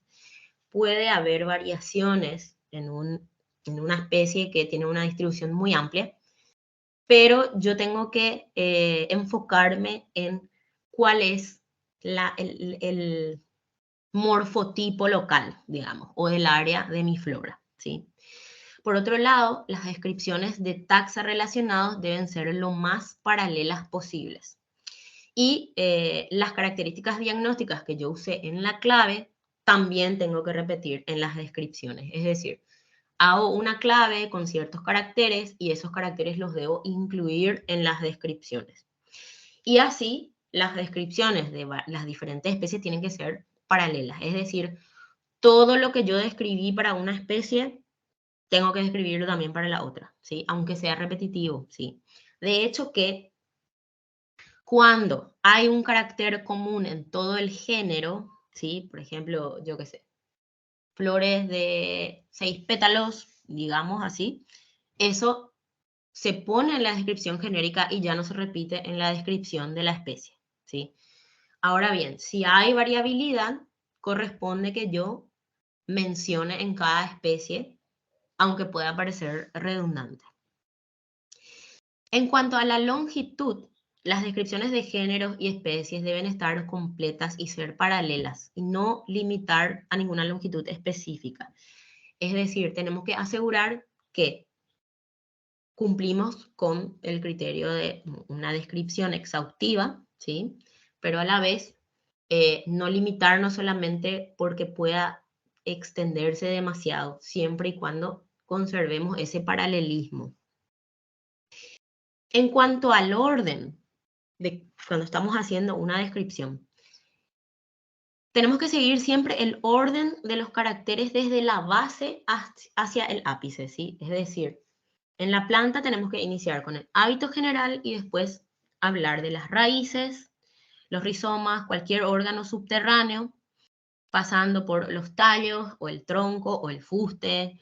puede haber variaciones en una especie que tiene una distribución muy amplia, pero yo tengo que enfocarme en cuál es el morfotipo local, digamos, o del área de mi flora, ¿sí? Por otro lado, las descripciones de taxa relacionados deben ser lo más paralelas posibles. Y las características diagnósticas que yo usé en la clave, también tengo que repetir en las descripciones. Es decir, hago una clave con ciertos caracteres y esos caracteres los debo incluir en las descripciones. Y así, las descripciones de las diferentes especies tienen que ser paralelas. Es decir, todo lo que yo describí para una especie, tengo que describirlo también para la otra, ¿sí? Aunque sea repetitivo, ¿sí? De hecho que cuando hay un carácter común en todo el género, ¿sí? Por ejemplo, yo qué sé, flores de 6 pétalos, digamos así, eso se pone en la descripción genérica y ya no se repite en la descripción de la especie, ¿sí? Ahora bien, si hay variabilidad, corresponde que yo mencione en cada especie, aunque pueda parecer redundante. En cuanto a la longitud, las descripciones de géneros y especies deben estar completas y ser paralelas, y no limitar a ninguna longitud específica. Es decir, tenemos que asegurar que cumplimos con el criterio de una descripción exhaustiva, ¿sí? Pero a la vez no limitarnos solamente porque pueda extenderse demasiado, siempre y cuando conservemos ese paralelismo. En cuanto al orden, de cuando estamos haciendo una descripción, tenemos que seguir siempre el orden de los caracteres desde la base hacia el ápice, ¿sí? Es decir, en la planta tenemos que iniciar con el hábito general y después hablar de las raíces, los rizomas, cualquier órgano subterráneo, pasando por los tallos, o el tronco, o el fuste,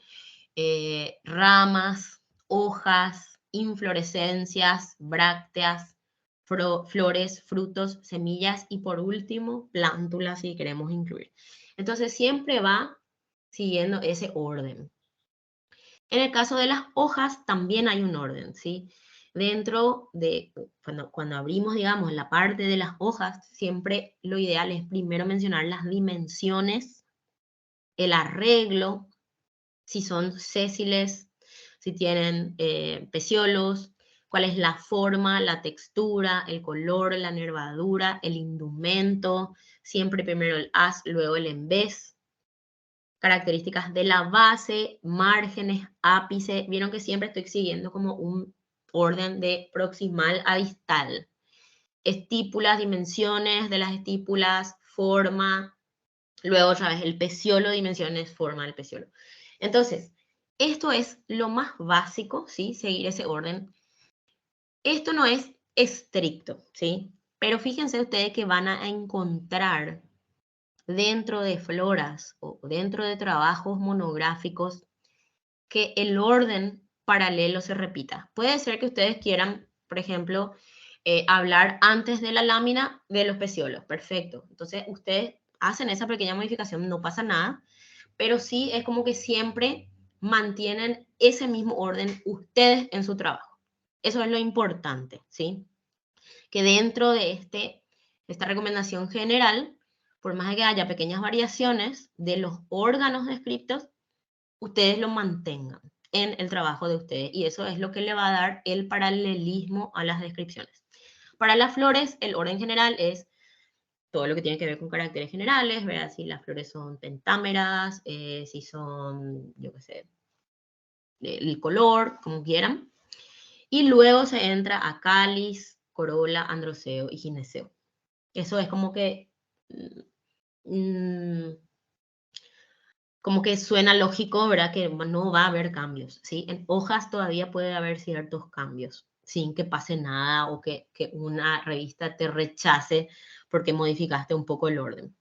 ramas, hojas, inflorescencias, brácteas, flores, frutos, semillas y por último, plántulas si queremos incluir. Entonces siempre va siguiendo ese orden. En el caso de las hojas también hay un orden, ¿sí? Dentro de, cuando abrimos, digamos, la parte de las hojas, siempre lo ideal es primero mencionar las dimensiones, el arreglo, si son sésiles, si tienen peciolos, cuál es la forma, la textura, el color, la nervadura, el indumento, siempre primero el haz, luego el en vez, características de la base, márgenes, ápice. Vieron que siempre estoy siguiendo como un orden de proximal a distal. Estípulas, dimensiones de las estípulas, forma, luego otra vez el peciolo, dimensiones, forma del peciolo. Entonces, esto es lo más básico, ¿sí? Seguir ese orden. Esto no es estricto, ¿sí? Pero fíjense ustedes que van a encontrar dentro de floras o dentro de trabajos monográficos que el orden paralelo se repita. Puede ser que ustedes quieran, por ejemplo, hablar antes de la lámina de los peciolos. Perfecto. Entonces, ustedes hacen esa pequeña modificación, no pasa nada, pero sí es como que siempre mantienen ese mismo orden ustedes en su trabajo. Eso es lo importante, ¿sí? Que dentro de esta recomendación general, por más de que haya pequeñas variaciones de los órganos descritos, ustedes lo mantengan en el trabajo de ustedes y eso es lo que le va a dar el paralelismo a las descripciones. Para las flores, el orden general es todo lo que tiene que ver con caracteres generales, ¿verdad? Si las flores son pentámeras, si son, yo qué sé, el color, como quieran. Y luego se entra a cáliz, corola, androceo y gineceo. Eso es como que suena lógico, ¿verdad? Que no va a haber cambios, ¿sí? En hojas todavía puede haber ciertos cambios, sin que pase nada o que una revista te rechace porque modificaste un poco el orden.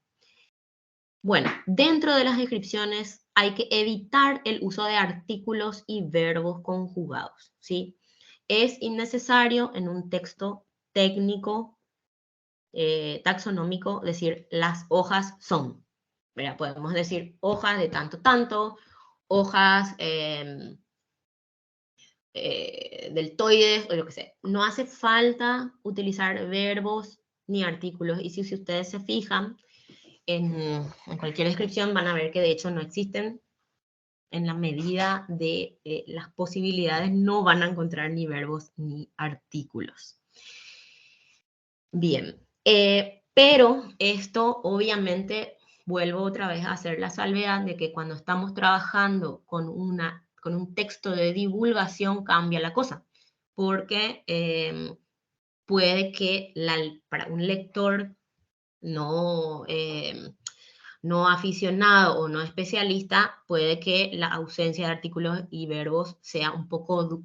Bueno, dentro de las descripciones hay que evitar el uso de artículos y verbos conjugados, ¿sí? Es innecesario en un texto técnico, taxonómico, decir las hojas son. ¿Verdad? Podemos decir hojas de tanto, tanto, hojas deltoides o lo que sea. No hace falta utilizar verbos ni artículos. Y si ustedes se fijan, en cualquier descripción van a ver que de hecho no existen. En la medida de las posibilidades no van a encontrar ni verbos ni artículos. Bien, pero esto obviamente, vuelvo otra vez a hacer la salvedad de que cuando estamos trabajando con un texto de divulgación cambia la cosa, porque puede que para un lector no aficionado o no especialista, puede que la ausencia de artículos y verbos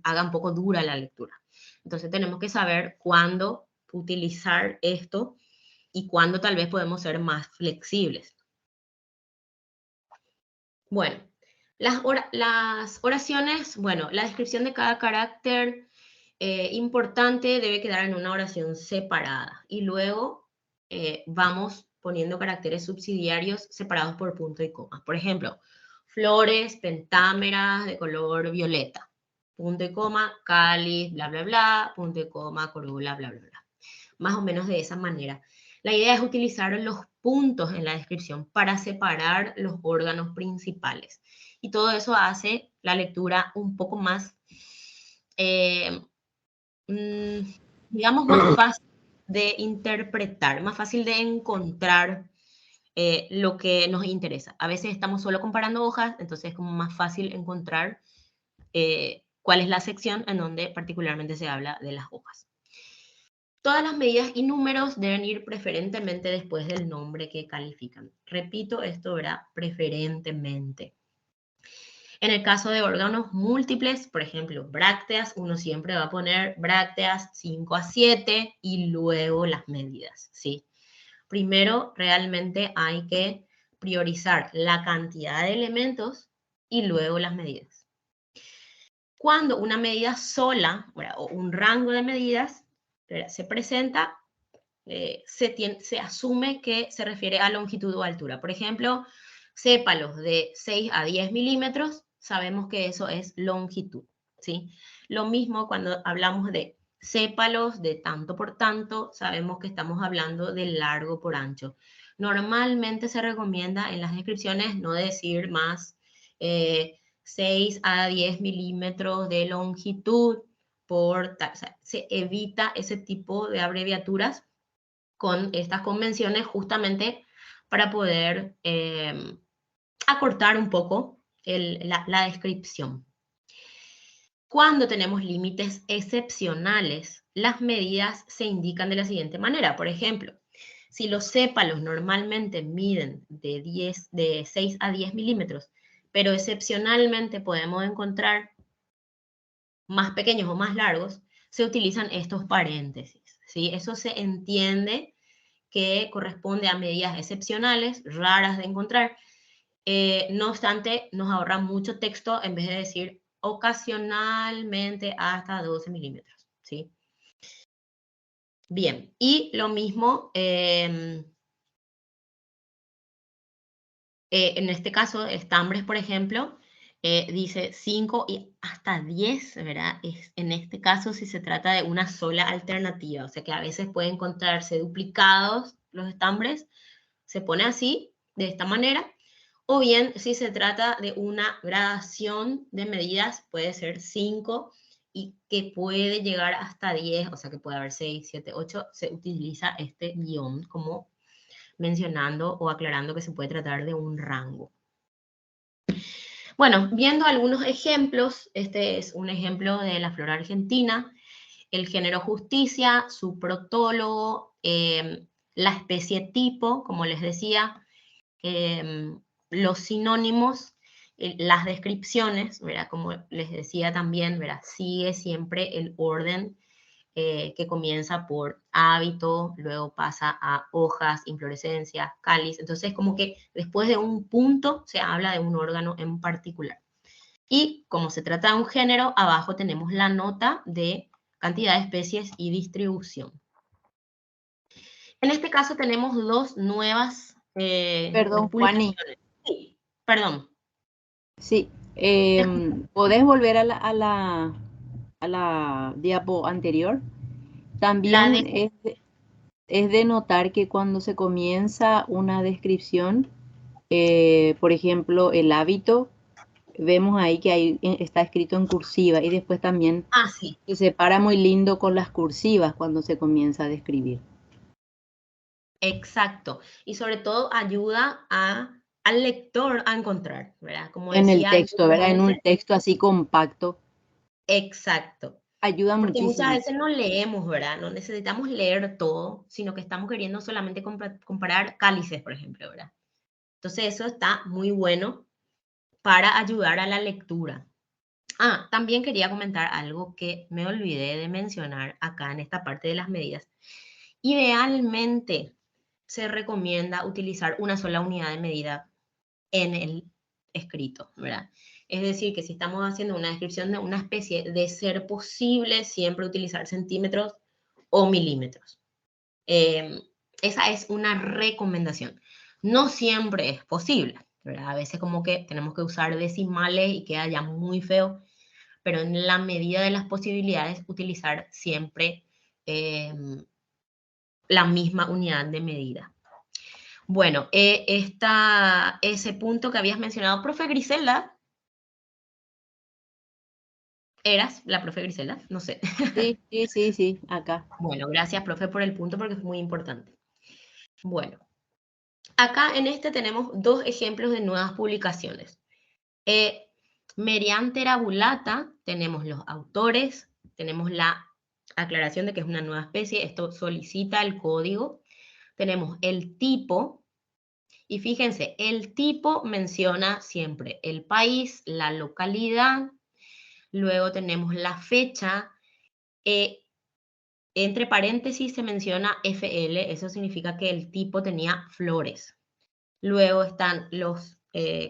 haga un poco dura la lectura. Entonces tenemos que saber cuándo utilizar esto y cuándo tal vez podemos ser más flexibles. Bueno, las oraciones, bueno, la descripción de cada carácter importante debe quedar en una oración separada y luego vamos poniendo caracteres subsidiarios separados por punto y coma. Por ejemplo, flores pentámeras de color violeta, punto y coma, cáliz, bla, bla, bla, punto y coma, corola, bla, bla, bla. Más o menos de esa manera. La idea es utilizar los puntos en la descripción para separar los órganos principales. Y todo eso hace la lectura un poco más, digamos, más fácil de interpretar, más fácil de encontrar lo que nos interesa. A veces estamos solo comparando hojas, entonces es como más fácil encontrar cuál es la sección en donde particularmente se habla de las hojas. Todas las medidas y números deben ir preferentemente después del nombre que califican. Repito esto, ¿verdad? Preferentemente. En el caso de órganos múltiples, por ejemplo, brácteas, uno siempre va a poner brácteas 5 a 7 y luego las medidas, ¿sí? Primero, realmente hay que priorizar la cantidad de elementos y luego las medidas. Cuando una medida sola, ¿verdad?, o un rango de medidas, ¿verdad?, se presenta, se asume que se refiere a longitud o altura. Por ejemplo, sépalos de 6 a 10 milímetros, sabemos que eso es longitud, ¿sí? Lo mismo cuando hablamos de sépalos de tanto por tanto, sabemos que estamos hablando de largo por ancho. Normalmente se recomienda en las descripciones no decir más 6 a 10 milímetros de longitud, o sea, se evita ese tipo de abreviaturas con estas convenciones justamente para poder acortar un poco la descripción. Cuando tenemos límites excepcionales, las medidas se indican de la siguiente manera. Por ejemplo, si los sépalos normalmente miden de 6 a 10 milímetros, pero excepcionalmente podemos encontrar más pequeños o más largos, se utilizan estos paréntesis, ¿sí? Eso se entiende que corresponde a medidas excepcionales, raras de encontrar. No obstante, nos ahorra mucho texto en vez de decir ocasionalmente hasta 12 milímetros, ¿sí? Bien, y lo mismo, en este caso, estambres, por ejemplo, dice 5 y hasta 10, ¿verdad? En este caso, si se trata de una sola alternativa, o sea que a veces pueden encontrarse duplicados los estambres, se pone así, de esta manera, o bien si se trata de una gradación de medidas, puede ser 5 y que puede llegar hasta 10, o sea que puede haber 6, 7, 8, se utiliza este guión como mencionando o aclarando que se puede tratar de un rango. Bueno, viendo algunos ejemplos, este es un ejemplo de la flora argentina, el género justicia, su protólogo, la especie tipo, como les decía, los sinónimos, las descripciones, ¿verdad? Como les decía también, ¿verdad?, sigue siempre el orden que comienza por hábito, luego pasa a hojas, inflorescencias, cáliz. Entonces, como que después de un punto se habla de un órgano en particular. Y como se trata de un género, abajo tenemos la nota de cantidad de especies y distribución. En este caso tenemos dos nuevas Perdón, Juani. publicaciones. Sí, perdón. Sí, ¿podés volver a la diapo anterior? También es de notar que cuando se comienza una descripción, por ejemplo, el hábito, vemos ahí que ahí está escrito en cursiva y después también Sí. se separa muy lindo con las cursivas cuando se comienza a describir. Exacto. Y sobre todo ayuda al lector a encontrar, ¿verdad? Como En el decía texto, ¿verdad? En un anteriormente. texto así compacto. Exacto. Ayuda Porque muchísimo. muchas veces no leemos, ¿verdad? No necesitamos leer todo, sino que estamos queriendo solamente comparar cálices, por ejemplo, ¿verdad? Entonces eso está muy bueno para ayudar a la lectura. También quería comentar algo que me olvidé de mencionar acá en esta parte de las medidas. Idealmente se recomienda utilizar una sola unidad de medida en el escrito, ¿verdad? Es decir, que si estamos haciendo una descripción de una especie, de ser posible siempre utilizar centímetros o milímetros. Esa es una recomendación. No siempre es posible, ¿verdad? A veces como que tenemos que usar decimales y queda ya muy feo, pero en la medida de las posibilidades utilizar siempre la misma unidad de medida. Bueno, ese punto que habías mencionado, profe Griselda, ¿eras la profe Griselda? No sé. Sí, acá. Bueno, gracias, profe, por el punto porque es muy importante. Bueno, acá en este tenemos dos ejemplos de nuevas publicaciones. Mediante Bulata tenemos los autores, tenemos la aclaración de que es una nueva especie, esto solicita el código, tenemos el tipo, y fíjense, el tipo menciona siempre el país, la localidad, luego tenemos la fecha, entre paréntesis se menciona FL, eso significa que el tipo tenía flores. luego están los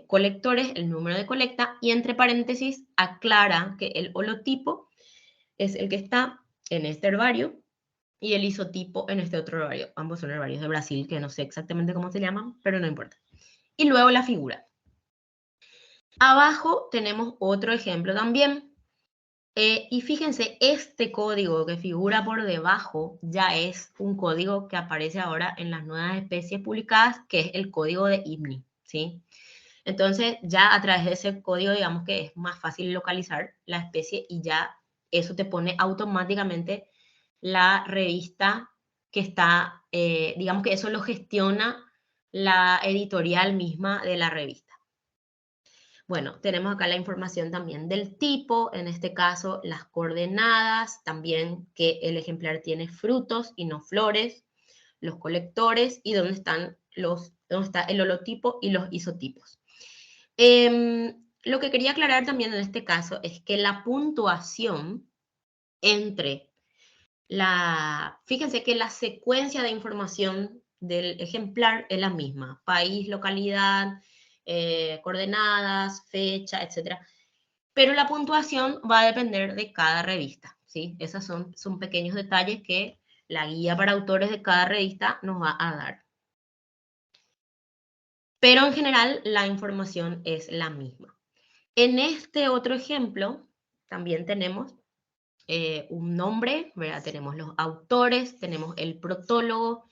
colectores, el número de colecta, y entre paréntesis aclara que el holotipo es el que está en este herbario y el isotipo en este otro herbario. Ambos son herbarios de Brasil, que no sé exactamente cómo se llaman, pero no importa. Y luego la figura. Abajo tenemos otro ejemplo también. Y fíjense, este código que figura por debajo ya es un código que aparece ahora en las nuevas especies publicadas, que es el código de IBNI, ¿sí? Entonces, ya a través de ese código, digamos que es más fácil localizar la especie y ya eso te pone automáticamente la revista que está, digamos que eso lo gestiona la editorial misma de la revista. Bueno, tenemos acá la información también del tipo, en este caso las coordenadas, también que el ejemplar tiene frutos y no flores, los colectores y dónde está el holotipo y los isotipos. Lo que quería aclarar también en este caso es que la puntuación entre fíjense que la secuencia de información del ejemplar es la misma, país, localidad, coordenadas, fecha, etc. Pero la puntuación va a depender de cada revista, ¿sí? Esos son pequeños detalles que la guía para autores de cada revista nos va a dar. Pero en general la información es la misma. En este otro ejemplo también tenemos un nombre, ¿verdad? Tenemos los autores, tenemos el protólogo,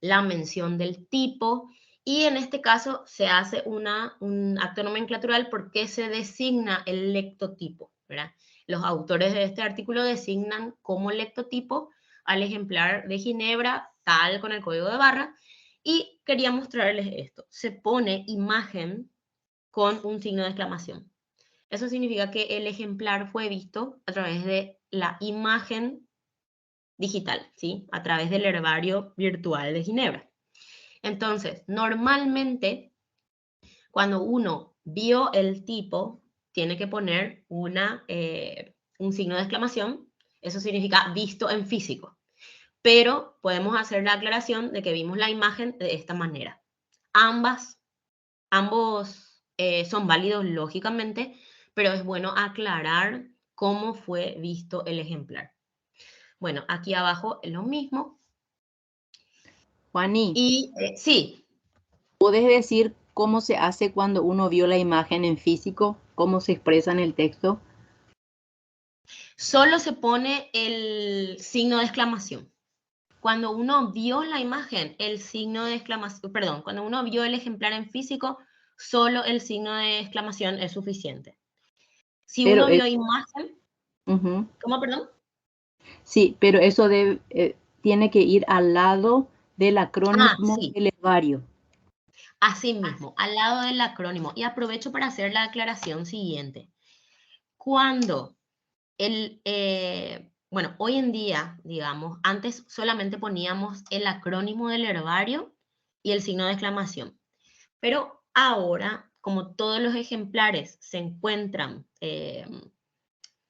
la mención del tipo, y en este caso se hace un acto nomenclatural porque se designa el lectotipo, ¿verdad? Los autores de este artículo designan como lectotipo al ejemplar de Ginebra, tal con el código de barra, y quería mostrarles esto. Se pone imagen con un signo de exclamación. Eso significa que el ejemplar fue visto a través de la imagen digital, ¿sí? A través del herbario virtual de Ginebra. Entonces, normalmente, cuando uno vio el tipo, tiene que poner un signo de exclamación. Eso significa visto en físico. Pero podemos hacer la aclaración de que vimos la imagen de esta manera. Ambos son válidos lógicamente, pero es bueno aclarar cómo fue visto el ejemplar. Bueno, aquí abajo es lo mismo. Juani, Y sí, ¿puedes decir cómo se hace cuando uno vio la imagen en físico? ¿Cómo se expresa en el texto? solo se pone el signo de exclamación. Cuando uno vio la imagen, el signo de exclamación, perdón, cuando uno vio el ejemplar en físico, solo el signo de exclamación es suficiente. Si Pero uno vio imagen, ujú. ¿cómo, perdón? Sí, pero eso tiene que ir al lado del acrónimo Sí, del herbario. así mismo, al lado del acrónimo. Y aprovecho para hacer la aclaración siguiente. Cuando bueno, hoy en día, digamos, antes solamente poníamos el acrónimo del herbario y el signo de exclamación. Pero ahora, como todos los ejemplares se encuentran,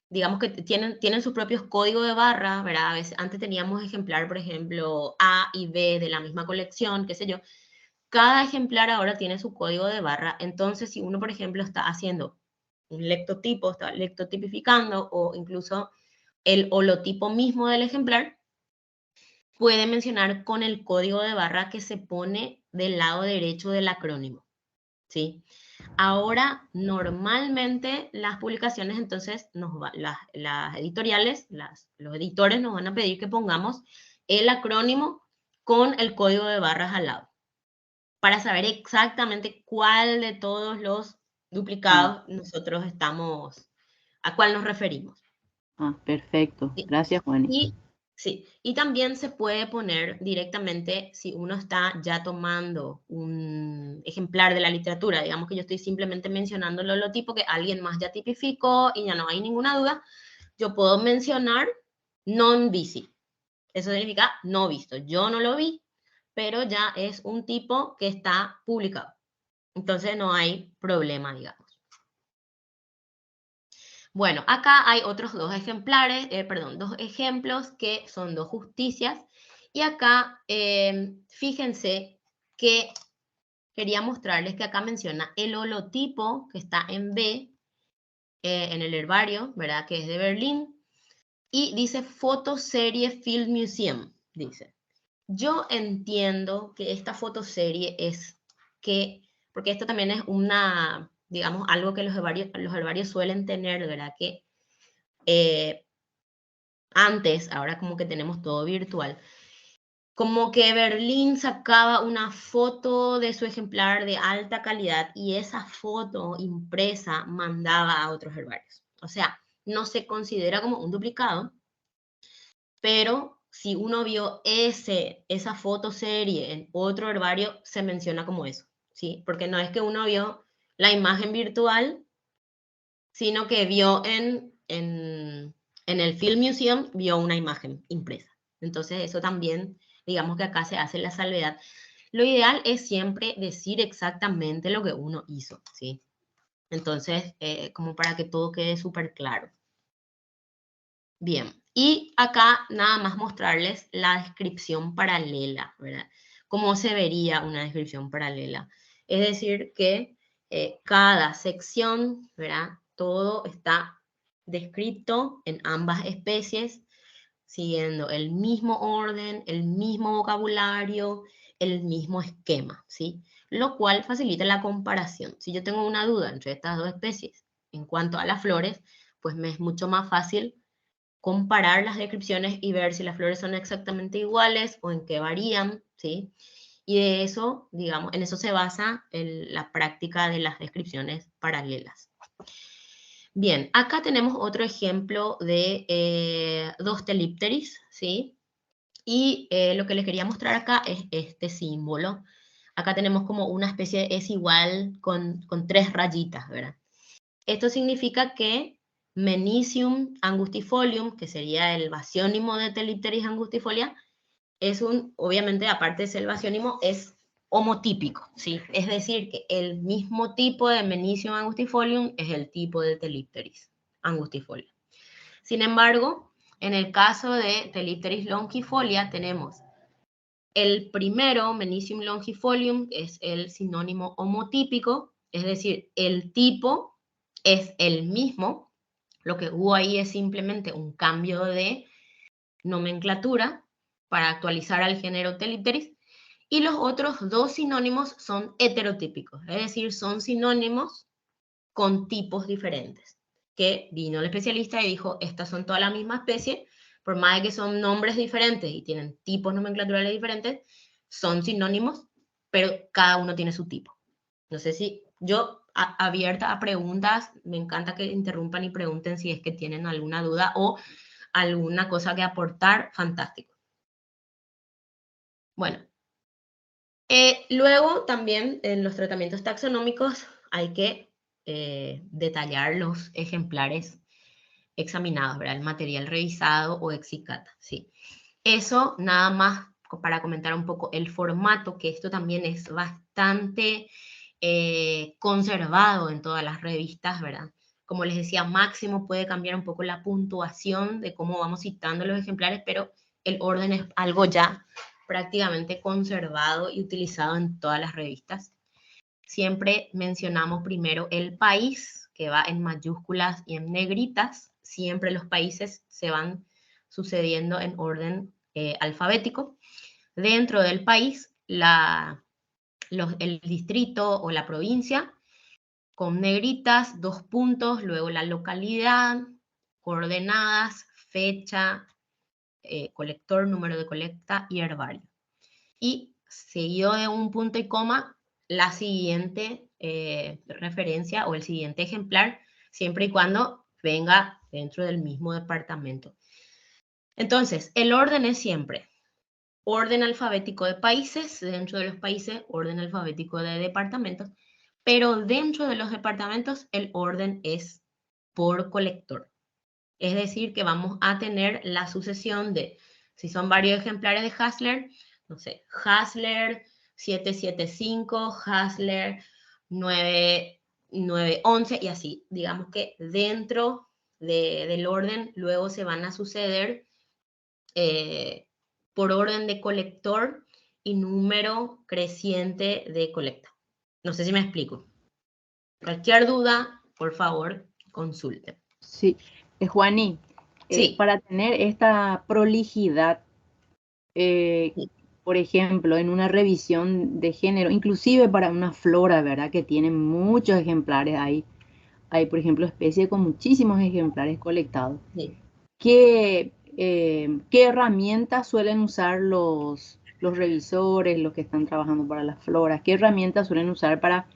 digamos que tienen sus propios códigos de barra, ¿verdad? A veces, antes teníamos ejemplar, por ejemplo, A y B de la misma colección, qué sé yo. Cada ejemplar ahora tiene su código de barra. Entonces, si uno, por ejemplo, está haciendo un lectotipo, está lectotipificando o incluso el holotipo mismo del ejemplar, puede mencionar con el código de barra que se pone del lado derecho del acrónimo, ¿sí? Ahora, normalmente las publicaciones, entonces, las editoriales, los editores nos van a pedir que pongamos el acrónimo con el código de barras al lado, para saber exactamente cuál de todos los duplicados nosotros a cuál nos referimos. Perfecto. ¿Sí? Gracias, Juani. Sí, y también se puede poner directamente, si uno está ya tomando un ejemplar de la literatura, digamos que yo estoy simplemente mencionando el holotipo que alguien más ya tipificó y ya no hay ninguna duda, yo puedo mencionar non-visi. Eso significa no visto. Yo no lo vi, pero ya es un tipo que está publicado. Entonces no hay problema, digamos. Bueno, acá hay otros dos ejemplos que son dos justicias. Y acá, fíjense que quería mostrarles que acá menciona el holotipo que está en B, en el herbario, ¿verdad? Que es de Berlín, y dice fotoserie Field Museum, dice. Yo entiendo que esta fotoserie es que, porque esto también es una, digamos, algo que los herbarios suelen tener, ¿verdad? Que antes, ahora como que tenemos todo virtual, como que Berlín sacaba una foto de su ejemplar de alta calidad y esa foto impresa mandaba a otros herbarios. O sea, no se considera como un duplicado, pero si uno vio esa fotoserie en otro herbario, se menciona como eso, ¿sí? Porque no es que uno vio la imagen virtual, sino que vio en el Field Museum, vio una imagen impresa. Entonces eso también, digamos que acá se hace la salvedad. Lo ideal es siempre decir exactamente lo que uno hizo, ¿sí? Entonces, como para que todo quede súper claro. Bien, y acá nada más mostrarles la descripción paralela, ¿verdad? ¿Cómo se vería una descripción paralela? Es decir, que cada sección, ¿verdad? Todo está descrito en ambas especies, siguiendo el mismo orden, el mismo vocabulario, el mismo esquema, ¿sí? Lo cual facilita la comparación. Si yo tengo una duda entre estas dos especies en cuanto a las flores, pues me es mucho más fácil comparar las descripciones y ver si las flores son exactamente iguales o en qué varían, ¿sí? Y de eso, digamos, en eso se basa la práctica de las descripciones paralelas. Bien, acá tenemos otro ejemplo de dos telípteris, ¿sí? Y lo que les quería mostrar acá es este símbolo. Acá tenemos como una especie de es igual con 3 rayitas, ¿verdad? Esto significa que Menicium angustifolium, que sería el basiónimo de Telipteris angustifolia, es obviamente, aparte de ser el basiónimo, es homotípico, ¿sí? Es decir, que el mismo tipo de Menicium angustifolium es el tipo de Telipteris angustifolia. Sin embargo, en el caso de Telipteris longifolia tenemos el primero, Menicium longifolium, es el sinónimo homotípico, es decir, el tipo es el mismo, lo que hubo ahí es simplemente un cambio de nomenclatura para actualizar al género Telipteris, y los otros dos sinónimos son heterotípicos, es decir, son sinónimos con tipos diferentes, que vino el especialista y dijo, estas son toda la misma especie, por más de que son nombres diferentes y tienen tipos nomenclaturales diferentes, son sinónimos, pero cada uno tiene su tipo. No sé si yo, abierta a preguntas, me encanta que interrumpan y pregunten si es que tienen alguna duda o alguna cosa que aportar, fantástico. Bueno, luego también en los tratamientos taxonómicos hay que detallar los ejemplares examinados, ¿verdad? El material revisado o exicata, sí. Eso nada más para comentar un poco el formato, que esto también es bastante conservado en todas las revistas, ¿verdad? Como les decía, máximo puede cambiar un poco la puntuación de cómo vamos citando los ejemplares, pero el orden es algo ya prácticamente conservado y utilizado en todas las revistas. Siempre mencionamos primero el país, que va en mayúsculas y en negritas. Siempre los países se van sucediendo en orden alfabético. Dentro del país, el distrito o la provincia, con negritas, 2 puntos, luego la localidad, coordenadas, fecha, colector, número de colecta y herbario. Y seguido de un punto y coma, la siguiente referencia o el siguiente ejemplar, siempre y cuando venga dentro del mismo departamento. Entonces, el orden es siempre orden alfabético de países, dentro de los países, orden alfabético de departamentos, pero dentro de los departamentos el orden es por colector. Es decir, que vamos a tener la sucesión de, si son varios ejemplares de Hassler, no sé, Hassler 775, Hassler 9911 y así. Digamos que dentro del orden luego se van a suceder por orden de colector y número creciente de colecta. No sé si me explico. Cualquier duda, por favor, consulte. Sí, Juani, Sí. para tener esta prolijidad, eh, Sí. por ejemplo, en una revisión de género, inclusive para una flora, ¿verdad? Que tiene muchos ejemplares, hay, por ejemplo, especies con muchísimos ejemplares colectados. Sí. ¿Qué herramientas suelen usar los revisores, los que están trabajando para las floras? ¿Qué herramientas suelen usar para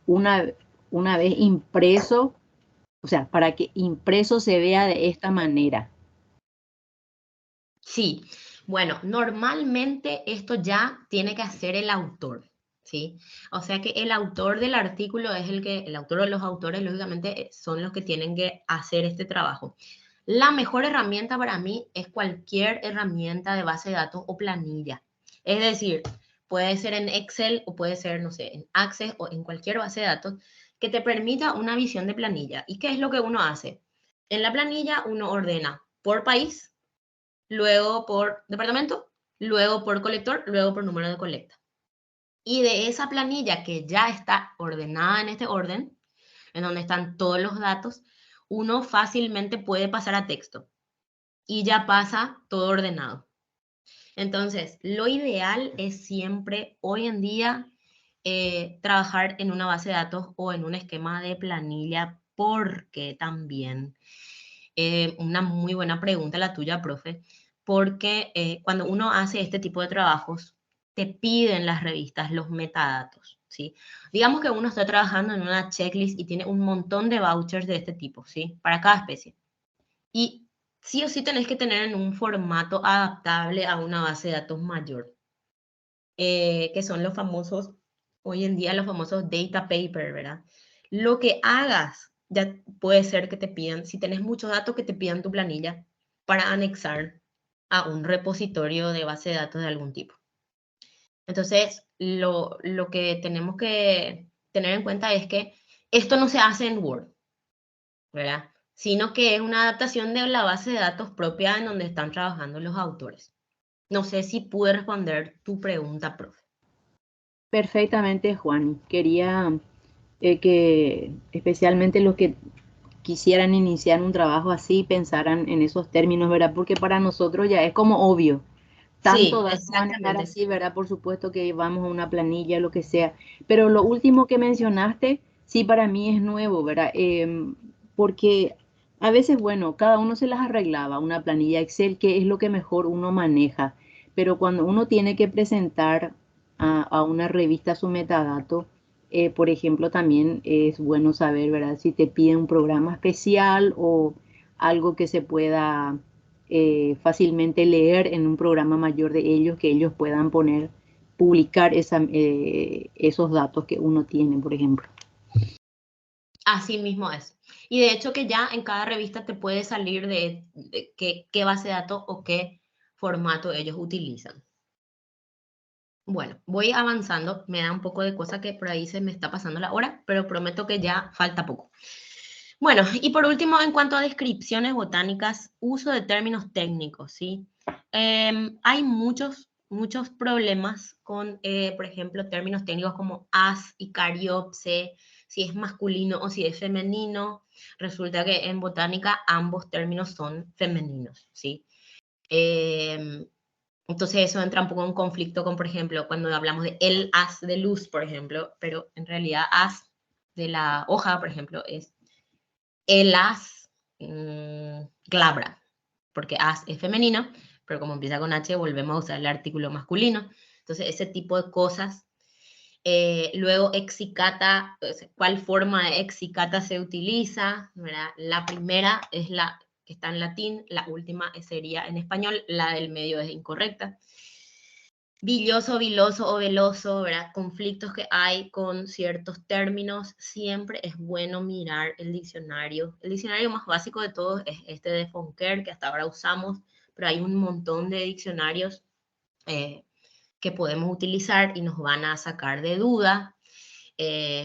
una, una vez impreso, o sea, para que impreso se vea de esta manera? Sí, bueno, normalmente esto ya tiene que hacer el autor, ¿sí? O sea que el autor del artículo es el autor o los autores, lógicamente, son los que tienen que hacer este trabajo. La mejor herramienta para mí es cualquier herramienta de base de datos o planilla. Es decir, puede ser en Excel o puede ser, no sé, en Access o en cualquier base de datos que te permita una visión de planilla. ¿Y qué es lo que uno hace? En la planilla uno ordena por país, luego por departamento, luego por colector, luego por número de colecta. Y de esa planilla que ya está ordenada en este orden, en donde están todos los datos, uno fácilmente puede pasar a texto y ya pasa todo ordenado. Entonces, lo ideal es siempre, hoy en día, trabajar en una base de datos o en un esquema de planilla, porque también, una muy buena pregunta la tuya, profe, porque cuando uno hace este tipo de trabajos, te piden las revistas los metadatos, ¿sí? Digamos que uno está trabajando en una checklist y tiene un montón de vouchers de este tipo, ¿sí? Para cada especie. Y sí o sí tenés que tener en un formato adaptable a una base de datos mayor, que son los famosos, hoy en día los famosos data paper, ¿verdad? Lo que hagas, ya puede ser que te pidan, si tenés muchos datos, que te pidan tu planilla para anexar a un repositorio de base de datos de algún tipo. Entonces, lo que tenemos que tener en cuenta es que esto no se hace en Word, ¿verdad? Sino que es una adaptación de la base de datos propia en donde están trabajando los autores. No sé si pude responder tu pregunta, profe. Perfectamente, Juan. Quería que especialmente los que quisieran iniciar un trabajo así pensaran en esos términos, ¿verdad? Porque para nosotros ya es como obvio. Tanto Sí, datos manejar exactamente. así, ¿verdad? Por supuesto que vamos a una planilla, lo que sea. Pero lo último que mencionaste, sí, para mí es nuevo, ¿verdad? Porque a veces, bueno, cada uno se las arreglaba, una planilla Excel, que es lo que mejor uno maneja. Pero cuando uno tiene que presentar a una revista su metadato, por ejemplo, también es bueno saber, ¿verdad? Si te piden un programa especial o algo que se pueda fácilmente leer en un programa mayor de ellos, que ellos puedan poner, publicar esos datos que uno tiene, por ejemplo. Así mismo es. Y de hecho que ya en cada revista te puede salir de qué base de datos o qué formato ellos utilizan. Bueno, voy avanzando. Me da un poco de cosa que por ahí se me está pasando la hora, pero prometo que ya falta poco. Bueno, y por último, en cuanto a descripciones botánicas, uso de términos técnicos, ¿sí? Hay muchos problemas con, por ejemplo, términos técnicos como as y cariopse, si es masculino o si es femenino. Resulta que en botánica ambos términos son femeninos, ¿sí? Entonces eso entra un poco en conflicto con, por ejemplo, cuando hablamos de el haz de luz, por ejemplo, pero en realidad haz de la hoja, por ejemplo, es el haz glabra, porque haz es femenino, pero como empieza con H, volvemos a usar el artículo masculino. Entonces, ese tipo de cosas. Luego, exicata, ¿cuál forma de exicata se utiliza? ¿Verdad? La primera es la que está en latín, la última sería en español, la del medio es incorrecta. Villoso, viloso o veloso, ¿verdad? Conflictos que hay con ciertos términos, siempre es bueno mirar el diccionario. El diccionario más básico de todos es este de Fonker, que hasta ahora usamos, pero hay un montón de diccionarios que podemos utilizar y nos van a sacar de duda.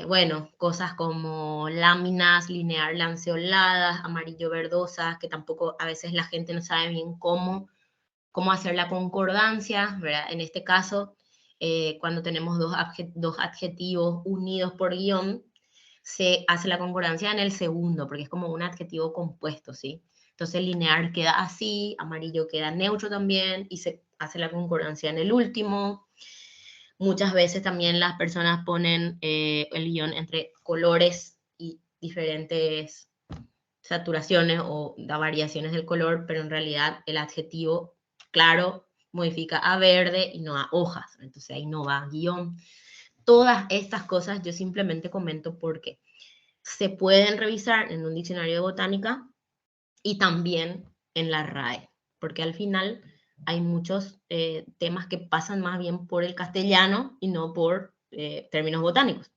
Bueno, cosas como láminas, linear lanceoladas, amarillo verdosas, que tampoco a veces la gente no sabe bien cómo hacer la concordancia, ¿verdad? En este caso, cuando tenemos dos adjetivos unidos por guión, se hace la concordancia en el segundo, porque es como un adjetivo compuesto, ¿sí? Entonces lineal queda así, amarillo queda neutro también, y se hace la concordancia en el último. Muchas veces también las personas ponen el guión entre colores y diferentes saturaciones o variaciones del color, pero en realidad el adjetivo claro modifica a verde y no a hojas, entonces ahí no va guión. Todas estas cosas yo simplemente comento porque se pueden revisar en un diccionario de botánica y también en la RAE, porque al final hay muchos temas que pasan más bien por el castellano y no por términos botánicos.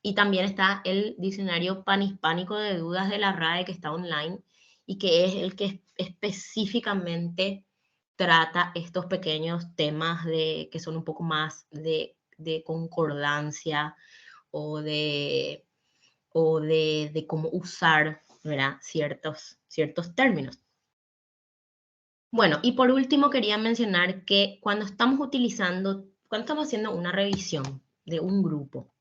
Y también está el diccionario panhispánico de dudas de la RAE, que está online y que es el que específicamente trata estos pequeños temas que son un poco más de concordancia o de cómo usar, ¿verdad? ciertos términos. Bueno, y por último quería mencionar que cuando estamos haciendo una revisión de un grupo,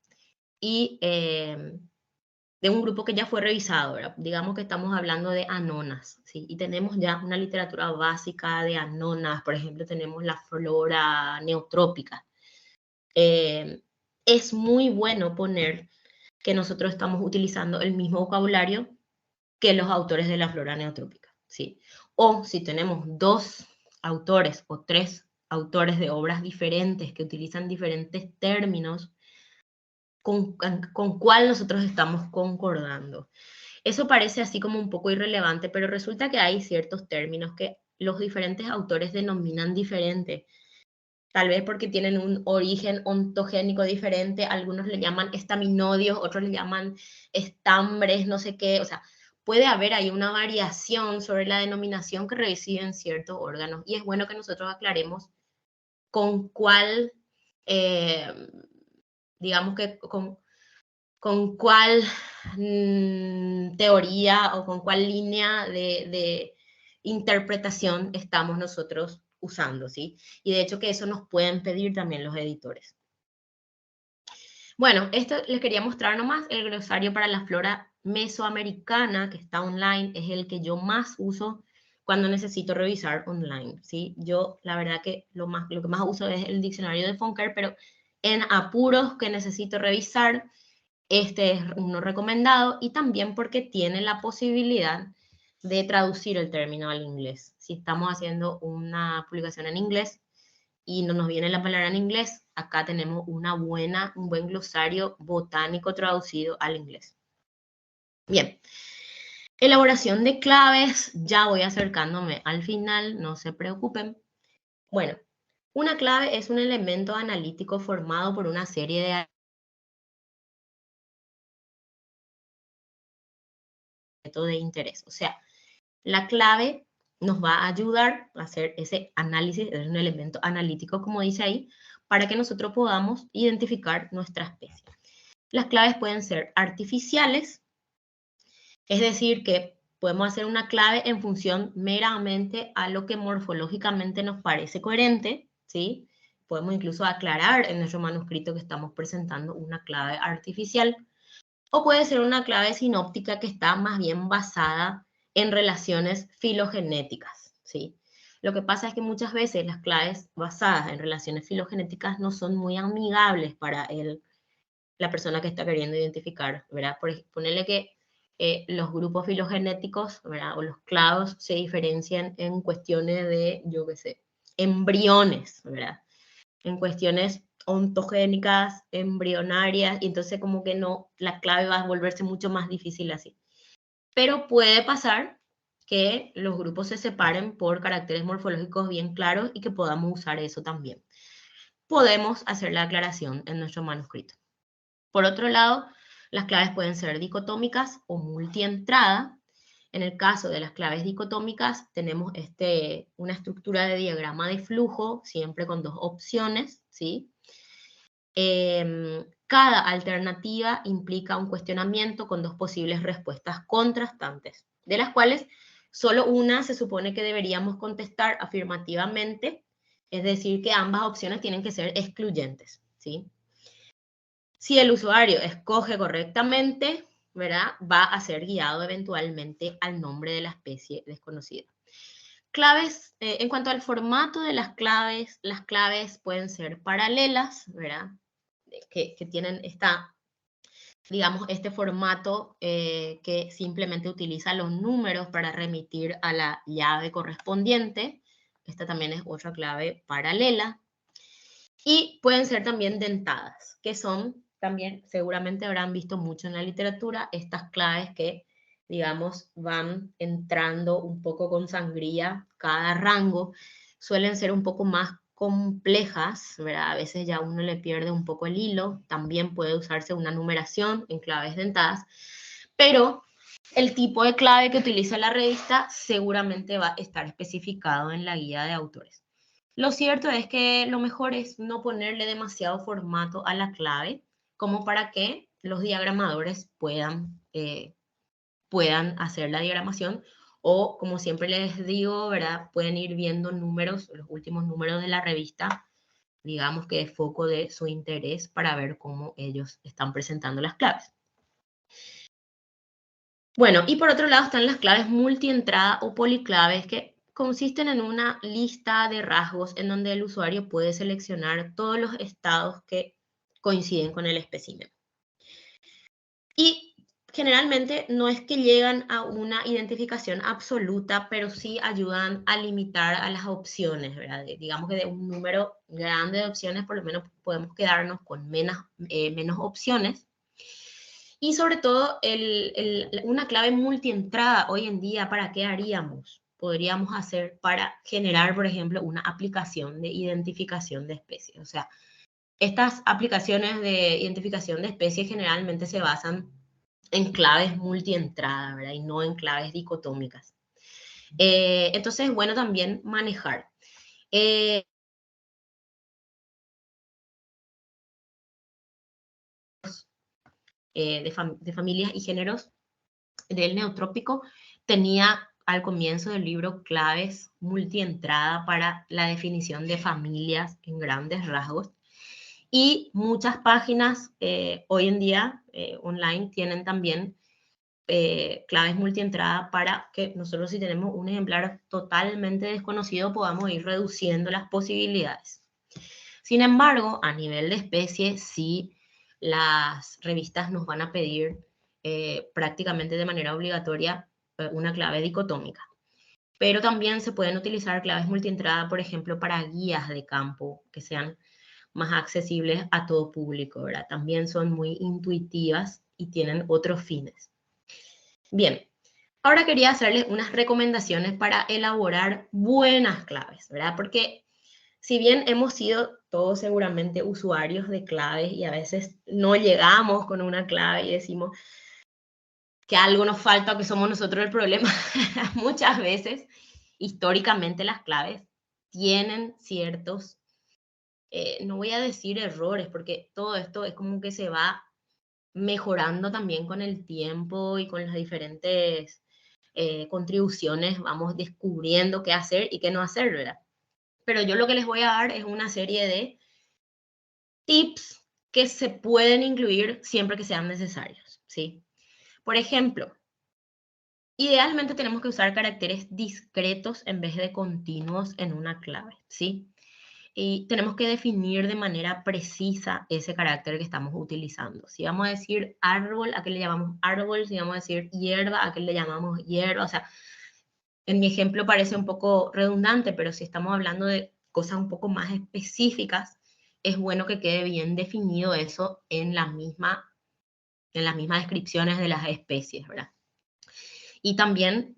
y de un grupo que ya fue revisado, ¿verdad? Digamos que estamos hablando de anonas, ¿sí? Y tenemos ya una literatura básica de anonas, por ejemplo, tenemos la flora neotrópica. Es muy bueno poner que nosotros estamos utilizando el mismo vocabulario que los autores de la flora neotrópica, ¿sí? O si tenemos 2 autores o 3 autores de obras diferentes que utilizan diferentes términos, con cuál nosotros estamos concordando. Eso parece así como un poco irrelevante, pero resulta que hay ciertos términos que los diferentes autores denominan diferente. Tal vez porque tienen un origen ontogénico diferente, algunos le llaman estaminodios, otros le llaman estambres, no sé qué, o sea, puede haber ahí una variación sobre la denominación que reciben ciertos órganos, y es bueno que nosotros aclaremos con cuál, digamos que con cuál teoría o con cuál línea de interpretación estamos nosotros usando, ¿sí? Y de hecho que eso nos pueden pedir también los editores. Bueno, esto les quería mostrar nomás, el glosario para la flora mesoamericana, que está online, es el que yo más uso cuando necesito revisar online, ¿sí? Yo, la verdad que lo que más uso es el diccionario de Fonker, pero en apuros que necesito revisar, este es uno recomendado, y también porque tiene la posibilidad de traducir el término al inglés. Si estamos haciendo una publicación en inglés y no nos viene la palabra en inglés, acá tenemos un buen glosario botánico traducido al inglés. Bien, elaboración de claves, ya voy acercándome al final, no se preocupen. Bueno, una clave es un elemento analítico formado por una serie de interés. O sea, la clave nos va a ayudar a hacer ese análisis, es un elemento analítico, como dice ahí, para que nosotros podamos identificar nuestra especie. Las claves pueden ser artificiales, es decir, que podemos hacer una clave en función meramente a lo que morfológicamente nos parece coherente, ¿sí? Podemos incluso aclarar en nuestro manuscrito que estamos presentando una clave artificial, o puede ser una clave sinóptica que está más bien basada en relaciones filogenéticas, ¿sí? Lo que pasa es que muchas veces las claves basadas en relaciones filogenéticas no son muy amigables para la persona que está queriendo identificar, ¿verdad? Ponerle que los grupos filogenéticos, ¿verdad? O los clados se diferencian en cuestiones de, yo qué sé, embriones, ¿verdad? En cuestiones ontogénicas, embrionarias, y entonces como que no, la clave va a volverse mucho más difícil así. Pero puede pasar que los grupos se separen por caracteres morfológicos bien claros y que podamos usar eso también. Podemos hacer la aclaración en nuestro manuscrito. Por otro lado, las claves pueden ser dicotómicas o multientrada. En el caso de las claves dicotómicas, tenemos una estructura de diagrama de flujo, siempre con 2 opciones, ¿sí? Cada alternativa implica un cuestionamiento con 2 posibles respuestas contrastantes, de las cuales solo una se supone que deberíamos contestar afirmativamente Es decir, que ambas opciones tienen que ser excluyentes, ¿sí? Si el usuario escoge correctamente, ¿verdad?, va a ser guiado eventualmente al nombre de la especie desconocida. Claves, en cuanto al formato de las claves pueden ser paralelas, ¿verdad?, que tienen digamos, este formato que simplemente utiliza los números para remitir a la llave correspondiente. Esta también es otra clave paralela. Y pueden ser también dentadas, que son también, seguramente habrán visto mucho en la literatura, estas claves que, digamos, van entrando un poco con sangría cada rango. Suelen ser un poco más complejas, ¿verdad? A veces ya uno le pierde un poco el hilo. También puede usarse una numeración en claves dentadas, pero el tipo de clave que utiliza la revista seguramente va a estar especificado en la guía de autores. Lo cierto es que lo mejor es no ponerle demasiado formato a la clave, como para que los diagramadores puedan hacer la diagramación, o como siempre les digo, ¿verdad?, pueden ir viendo números, los últimos números de la revista, digamos que es foco de su interés, para ver cómo ellos están presentando las claves. Bueno, y por otro lado están las claves multientrada o policlaves, que consisten en una lista de rasgos en donde el usuario puede seleccionar todos los estados que coinciden con el espécimen. Y generalmente no es que llegan a una identificación absoluta, pero sí ayudan a limitar a las opciones, ¿verdad? Digamos que de un número grande de opciones, por lo menos podemos quedarnos con menos opciones. Y sobre todo, una clave multientrada hoy en día, ¿para qué haríamos? Podríamos hacer para generar, por ejemplo, una aplicación de identificación de especies. O sea, estas aplicaciones de identificación de especies generalmente se basan en claves multientrada, ¿verdad? Y no en claves dicotómicas. Entonces es bueno también manejar. De familias y géneros del Neotrópico, tenía al comienzo del libro claves multientrada para la definición de familias en grandes rasgos. Y muchas páginas hoy en día online tienen también claves multientrada para que nosotros, si tenemos un ejemplar totalmente desconocido, podamos ir reduciendo las posibilidades. Sin embargo, a nivel de especie, sí, las revistas nos van a pedir prácticamente de manera obligatoria una clave dicotómica. Pero también se pueden utilizar claves multientrada, por ejemplo, para guías de campo que sean más accesibles a todo público, ¿verdad? También son muy intuitivas y tienen otros fines. Bien, ahora quería hacerles unas recomendaciones para elaborar buenas claves, ¿verdad? Porque si bien hemos sido todos seguramente usuarios de claves y a veces no llegamos con una clave y decimos que algo nos falta o que somos nosotros el problema, muchas veces históricamente las claves tienen ciertos, no voy a decir errores, porque todo esto es como que se va mejorando también con el tiempo y con las diferentes contribuciones, vamos descubriendo qué hacer y qué no hacer, ¿verdad? Pero yo lo que les voy a dar es una serie de tips que se pueden incluir siempre que sean necesarios, ¿sí? Por ejemplo, idealmente tenemos que usar caracteres discretos en vez de continuos en una clave, ¿sí? Y tenemos que definir de manera precisa ese carácter que estamos utilizando. Si vamos a decir árbol, ¿a qué le llamamos árbol? Si vamos a decir hierba, ¿a qué le llamamos hierba? O sea, en mi ejemplo parece un poco redundante, pero si estamos hablando de cosas un poco más específicas, es bueno que quede bien definido eso en las mismas descripciones de las especies, ¿verdad? Y también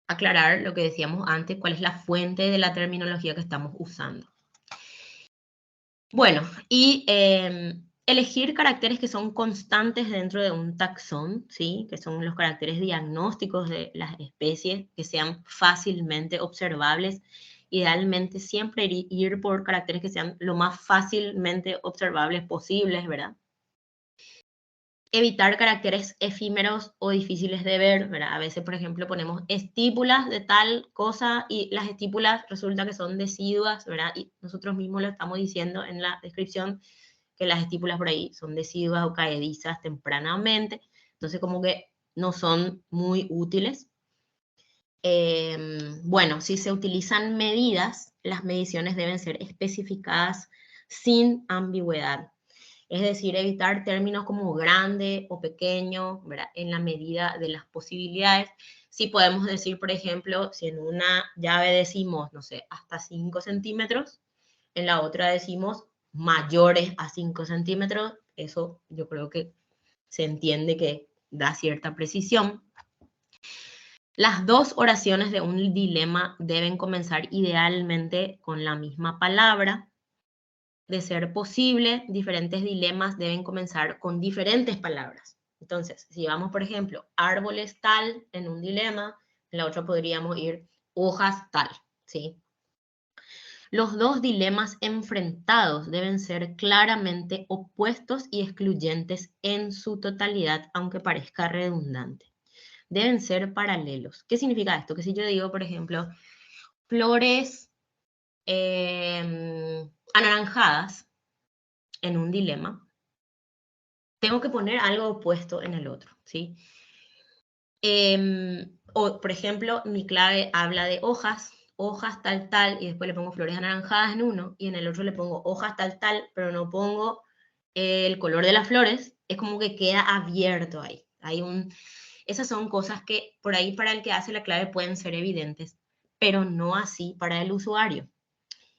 aclarar lo que decíamos antes, cuál es la fuente de la terminología que estamos usando. Bueno, y elegir caracteres que son constantes dentro de un taxón, ¿sí? Que son los caracteres diagnósticos de las especies, que sean fácilmente observables. Idealmente siempre ir por caracteres que sean lo más fácilmente observables posibles, ¿verdad? Evitar caracteres efímeros o difíciles de ver, ¿verdad? A veces, por ejemplo, ponemos estípulas de tal cosa y las estípulas resulta que son deciduas, ¿verdad? Y nosotros mismos lo estamos diciendo en la descripción, que las estípulas por ahí son deciduas o caedizas tempranamente, entonces como que no son muy útiles. Bueno, si se utilizan medidas, las mediciones deben ser especificadas sin ambigüedad. Es decir, evitar términos como grande o pequeño, ¿verdad? En la medida de las posibilidades. Si podemos decir, por ejemplo, si en una llave decimos, no sé, hasta 5 centímetros, en la otra decimos mayores a 5 centímetros, eso yo creo que se entiende que da cierta precisión. Las dos oraciones de un dilema deben comenzar idealmente con la misma palabra. De ser posible, diferentes dilemas deben comenzar con diferentes palabras. Entonces, si vamos, por ejemplo, árboles tal en un dilema, en la otra podríamos ir hojas tal, ¿sí? Los dos dilemas enfrentados deben ser claramente opuestos y excluyentes en su totalidad, aunque parezca redundante. Deben ser paralelos. ¿Qué significa esto? Que si yo digo, por ejemplo, flores anaranjadas en un dilema, tengo que poner algo opuesto en el otro, ¿sí? O, por ejemplo, mi clave habla de hojas tal, tal, y después le pongo flores anaranjadas en uno, y en el otro le pongo hojas tal, tal, pero no pongo el color de las flores, es como que queda abierto ahí. Esas son cosas que por ahí para el que hace la clave pueden ser evidentes, pero no así para el usuario.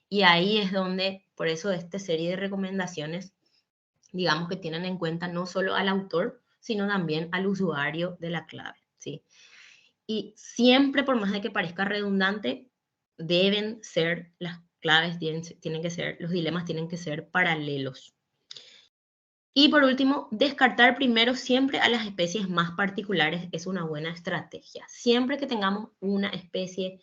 Y ahí es donde, por eso esta serie de recomendaciones, digamos que tienen en cuenta no solo al autor, sino también al usuario de la clave, ¿sí? Y siempre, por más de que parezca redundante, deben ser, las claves tienen que ser, los dilemas tienen que ser paralelos. Y por último, descartar primero siempre a las especies más particulares es una buena estrategia. Siempre que tengamos una especie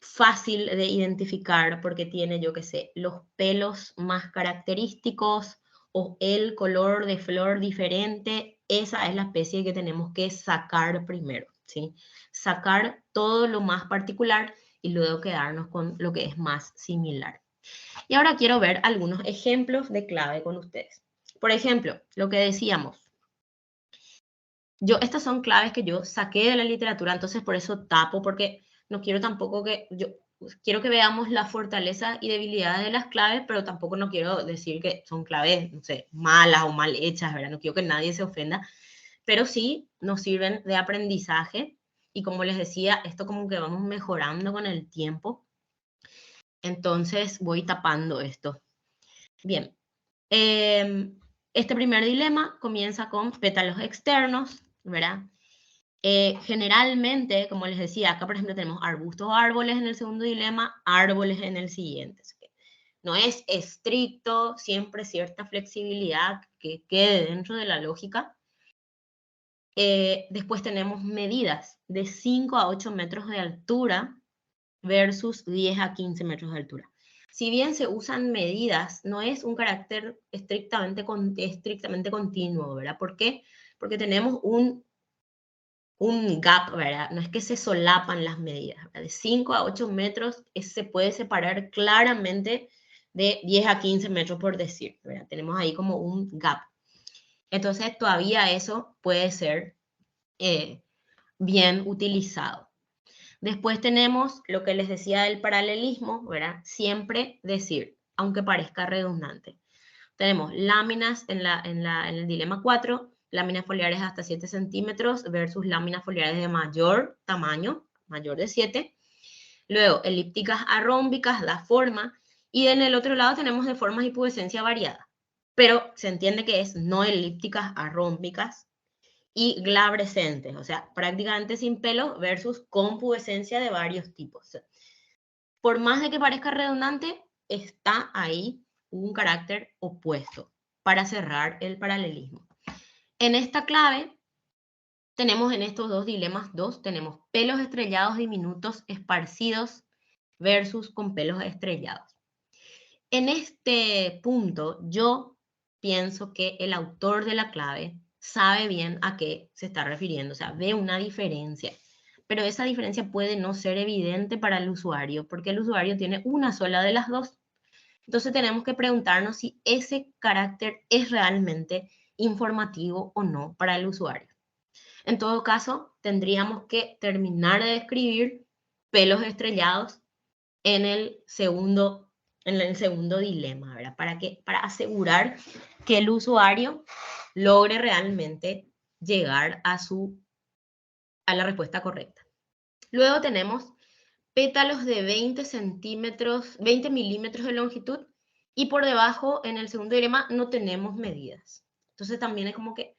fácil de identificar porque tiene, yo qué sé, los pelos más característicos o el color de flor diferente, esa es la especie que tenemos que sacar primero, ¿sí? Sacar todo lo más particular y luego quedarnos con lo que es más similar. Y ahora quiero ver algunos ejemplos de clave con ustedes. Por ejemplo, lo que decíamos. Estas son claves que yo saqué de la literatura, entonces por eso tapo, porque no quiero tampoco quiero que veamos la fortaleza y debilidades de las claves, pero tampoco no quiero decir que son claves, no sé, malas o mal hechas, ¿verdad? No quiero que nadie se ofenda, pero sí nos sirven de aprendizaje y como les decía, esto como que vamos mejorando con el tiempo. Entonces voy tapando esto. Bien. Este primer dilema comienza con pétalos externos, ¿verdad? Generalmente, como les decía, acá por ejemplo tenemos arbustos o árboles en el segundo dilema, árboles en el siguiente. No es estricto, siempre cierta flexibilidad que quede dentro de la lógica. Después tenemos medidas de 5 a 8 metros de altura versus 10 a 15 metros de altura. Si bien se usan medidas, no es un carácter estrictamente continuo, ¿verdad? ¿Por qué? Porque tenemos un gap, ¿verdad? No es que se solapan las medidas, ¿verdad? De 5 a 8 metros se puede separar claramente de 10 a 15 metros por decir, ¿verdad? Tenemos ahí como un gap. Entonces todavía eso puede ser bien utilizado. Después tenemos lo que les decía del paralelismo, ¿verdad? Siempre decir, aunque parezca redundante. Tenemos láminas en el dilema 4, láminas foliares hasta 7 centímetros versus láminas foliares de mayor tamaño, mayor de 7. Luego, elípticas arrómbicas, da forma. Y en el otro lado tenemos de formas y pubescencia variada. Pero se entiende que es no elípticas arrómbicas, y glabrescentes, o sea, prácticamente sin pelo versus con pubescencia de varios tipos. Por más de que parezca redundante, está ahí un carácter opuesto para cerrar el paralelismo. En esta clave tenemos en estos dos dilemas tenemos pelos estrellados diminutos esparcidos versus con pelos estrellados. En este punto yo pienso que el autor de la clave sabe bien a qué se está refiriendo, o sea, ve una diferencia. Pero esa diferencia puede no ser evidente para el usuario, porque el usuario tiene una sola de las dos. Entonces tenemos que preguntarnos si ese carácter es realmente informativo o no para el usuario. En todo caso, tendríamos que terminar de describir pelos estrellados en el segundo dilema, ¿verdad? Para asegurar que el usuario logre realmente llegar a la respuesta correcta. Luego tenemos pétalos de 20 milímetros de longitud, y por debajo, en el segundo dilema, no tenemos medidas. Entonces también es como que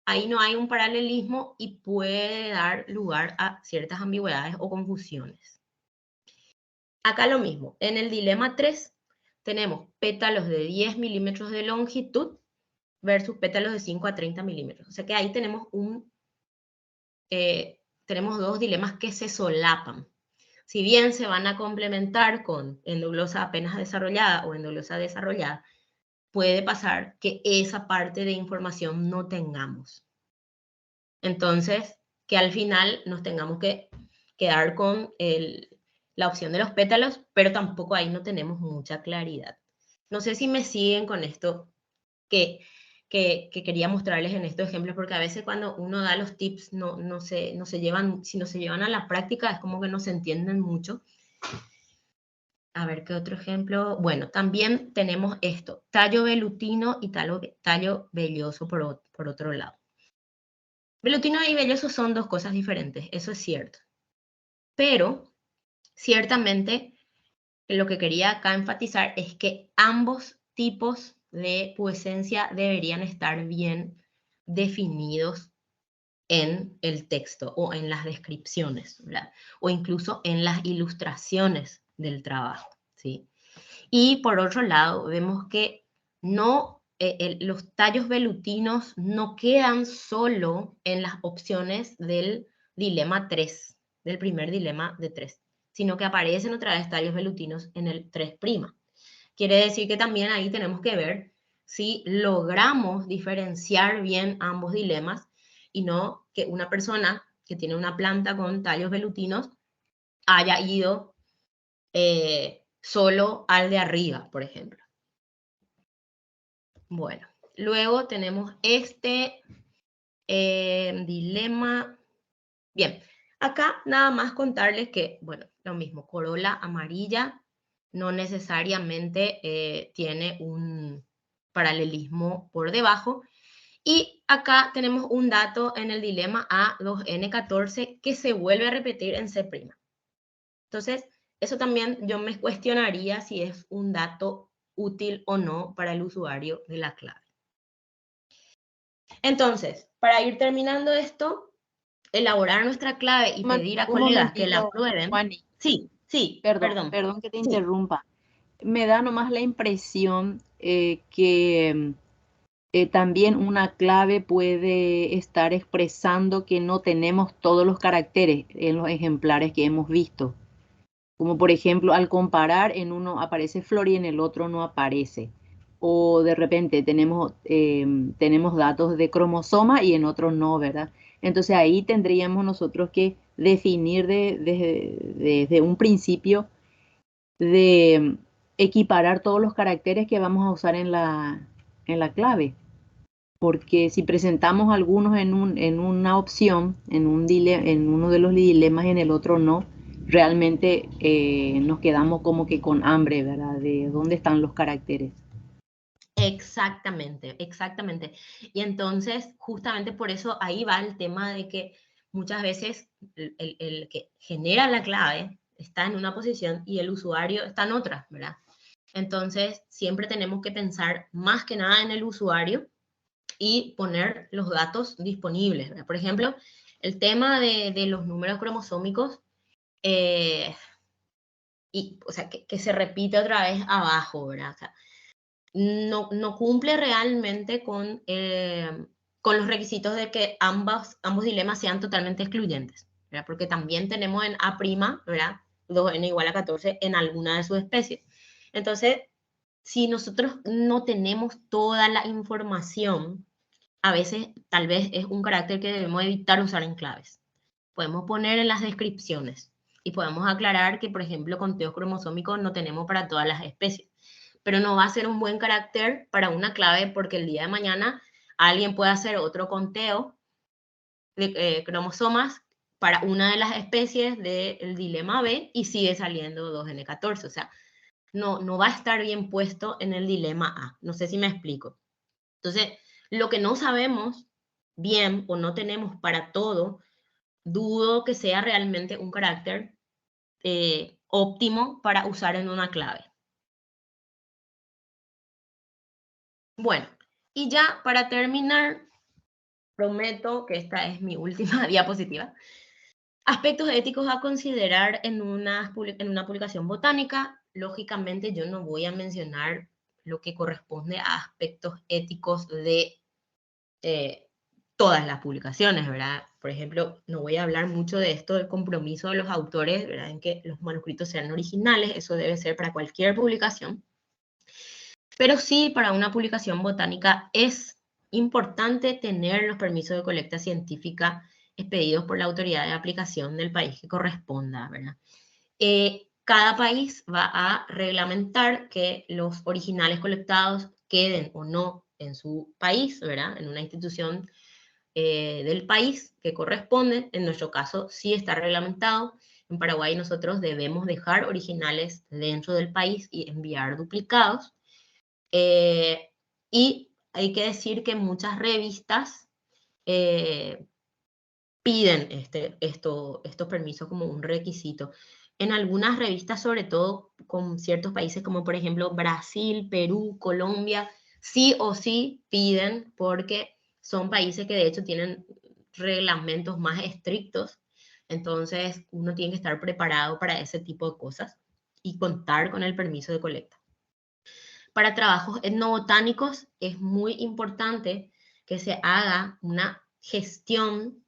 ahí no hay un paralelismo y puede dar lugar a ciertas ambigüedades o confusiones. Acá lo mismo, en el dilema 3 tenemos pétalos de 10 milímetros de longitud versus pétalos de 5 a 30 milímetros. O sea que ahí tenemos tenemos dos dilemas que se solapan. Si bien se van a complementar con endoglosa apenas desarrollada o endoglosa desarrollada, puede pasar que esa parte de información no tengamos. Entonces, que al final nos tengamos que quedar con la opción de los pétalos, pero tampoco ahí no tenemos mucha claridad. No sé si me siguen con esto que quería mostrarles en estos ejemplos, porque a veces cuando uno da los tips no se llevan, si no se llevan a la práctica es como que no se entienden mucho. A ver, ¿qué otro ejemplo? Bueno, también tenemos esto, tallo velutino y tallo velloso por otro lado. Velutino y velloso son dos cosas diferentes, eso es cierto. Pero, ciertamente, lo que quería acá enfatizar es que ambos tipos de pubescencia deberían estar bien definidos en el texto o en las descripciones, ¿verdad? O incluso en las ilustraciones del trabajo, ¿sí? Y por otro lado, vemos que los tallos velutinos no', solo en las opciones del dilema 3, del primer dilema de 3, sino que aparecen otra vez tallos velutinos en el 3'. Quiere decir que también ahí tenemos que ver si logramos diferenciar bien ambos dilemas y no que una persona que tiene una planta con tallos velutinos haya ido solo al de arriba, por ejemplo. Bueno, luego tenemos este dilema. Bien, acá nada más contarles que, bueno, lo mismo, corola amarilla no necesariamente tiene un paralelismo por debajo. Y acá tenemos un dato en el dilema A2N14 que se vuelve a repetir en C'. Entonces, eso también yo me cuestionaría si es un dato útil o no para el usuario de la clave. Entonces, para ir terminando esto, elaborar nuestra clave y pedir a colegas que la prueben. Juani. Sí, perdón que te interrumpa. Me da nomás la impresión que también una clave puede estar expresando que no tenemos todos los caracteres en los ejemplares que hemos visto. Como por ejemplo, al comparar, en uno aparece flor y en el otro no aparece. O de repente tenemos datos de cromosoma y en otro no, ¿verdad? Entonces ahí tendríamos nosotros que definir desde un principio de equiparar todos los caracteres que vamos a usar en la clave. Porque si presentamos algunos en una opción, en uno de los dilemas y en el otro no, realmente nos quedamos como que con hambre, ¿verdad? De dónde están los caracteres. Exactamente. Y entonces, justamente por eso ahí va el tema de que muchas veces el que genera la clave está en una posición y el usuario está en otra, ¿verdad? Entonces, siempre tenemos que pensar más que nada en el usuario y poner los datos disponibles, ¿verdad? Por ejemplo, el tema de los números cromosómicos, o sea, que se repite otra vez abajo, ¿verdad? O sea, no cumple realmente con los requisitos de que ambos dilemas sean totalmente excluyentes, ¿verdad? Porque también tenemos en A', ¿verdad? 2n = 14 en alguna de sus especies. Entonces, si nosotros no tenemos toda la información, a veces tal vez es un carácter que debemos evitar usar en claves. Podemos poner en las descripciones y podemos aclarar que, por ejemplo, conteos cromosómicos no tenemos para todas las especies, pero no va a ser un buen carácter para una clave porque el día de mañana alguien puede hacer otro conteo de cromosomas para una de las especies del dilema B y sigue saliendo 2N14. O sea, no va a estar bien puesto en el dilema A. No sé si me explico. Entonces, lo que no sabemos bien o no tenemos para todo, dudo que sea realmente un carácter óptimo para usar en una clave. Bueno, y ya para terminar, prometo que esta es mi última diapositiva. Aspectos éticos a considerar en una publicación botánica. Lógicamente yo no voy a mencionar lo que corresponde a aspectos éticos de todas las publicaciones, ¿verdad? Por ejemplo, no voy a hablar mucho de esto del compromiso de los autores, ¿verdad? En que los manuscritos sean originales, eso debe ser para cualquier publicación. Pero sí, para una publicación botánica es importante tener los permisos de colecta científica expedidos por la autoridad de aplicación del país que corresponda, ¿verdad? Cada país va a reglamentar que los originales colectados queden o no en su país, ¿verdad? En una institución del país que corresponde. En nuestro caso, sí está reglamentado. En Paraguay nosotros debemos dejar originales dentro del país y enviar duplicados. Y hay que decir que muchas revistas piden estos permisos como un requisito. En algunas revistas, sobre todo con ciertos países como por ejemplo Brasil, Perú, Colombia, sí o sí piden porque son países que de hecho tienen reglamentos más estrictos. Entonces uno tiene que estar preparado para ese tipo de cosas y contar con el permiso de colecta. Para trabajos etnobotánicos es muy importante que se haga una gestión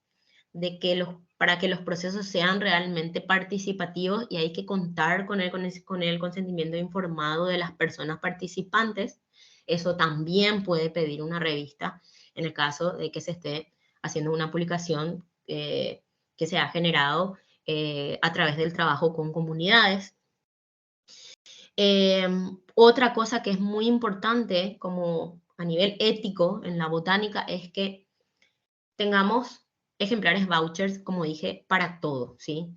de que para que los procesos sean realmente participativos y hay que contar con el consentimiento informado de las personas participantes. Eso también puede pedir una revista en el caso de que se esté haciendo una publicación que se ha generado a través del trabajo con comunidades. Otra cosa que es muy importante como a nivel ético en la botánica es que tengamos ejemplares vouchers, como dije, para todo, ¿sí?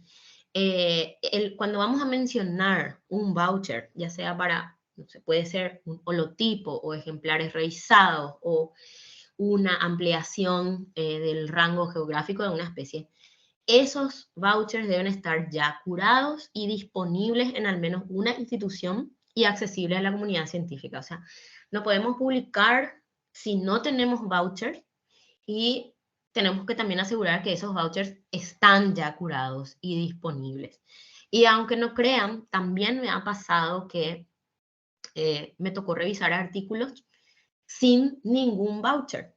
Cuando vamos a mencionar un voucher, ya sea para, no sé, puede ser un holotipo o ejemplares revisados o una ampliación del rango geográfico de una especie, esos vouchers deben estar ya curados y disponibles en al menos una institución y accesibles a la comunidad científica. O sea, no podemos publicar si no tenemos vouchers y tenemos que también asegurar que esos vouchers están ya curados y disponibles. Y aunque no crean, también me ha pasado que me tocó revisar artículos sin ningún voucher.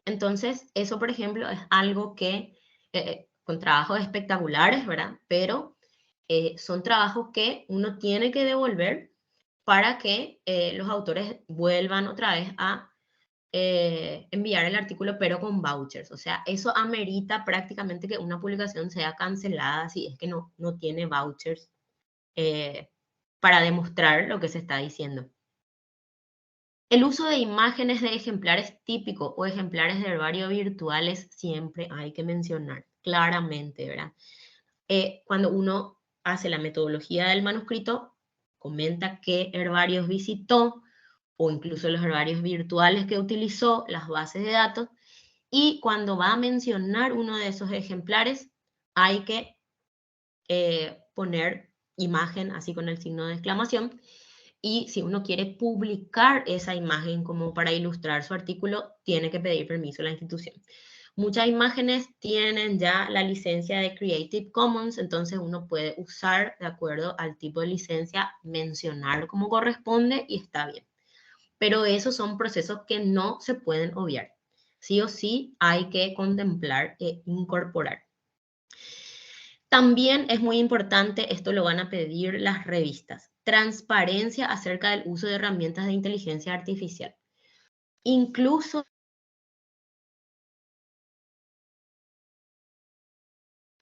Entonces, eso, por ejemplo, es algo que, con trabajos espectaculares, ¿verdad? Pero son trabajos que uno tiene que devolver para que los autores vuelvan otra vez a enviar el artículo, pero con vouchers. O sea, eso amerita prácticamente que una publicación sea cancelada si es que no tiene vouchers para demostrar lo que se está diciendo. El uso de imágenes de ejemplares típicos o ejemplares de herbario virtuales siempre hay que mencionar claramente, ¿verdad? Cuando uno hace la metodología del manuscrito, comenta qué herbarios visitó o incluso los herbarios virtuales que utilizó, las bases de datos, y cuando va a mencionar uno de esos ejemplares, hay que poner imagen así con el signo de exclamación. Y si uno quiere publicar esa imagen como para ilustrar su artículo, tiene que pedir permiso a la institución. Muchas imágenes tienen ya la licencia de Creative Commons, entonces uno puede usar de acuerdo al tipo de licencia, mencionar como corresponde y está bien. Pero esos son procesos que no se pueden obviar. Sí o sí hay que contemplar e incorporar. También es muy importante, esto lo van a pedir las revistas, transparencia acerca del uso de herramientas de inteligencia artificial. Incluso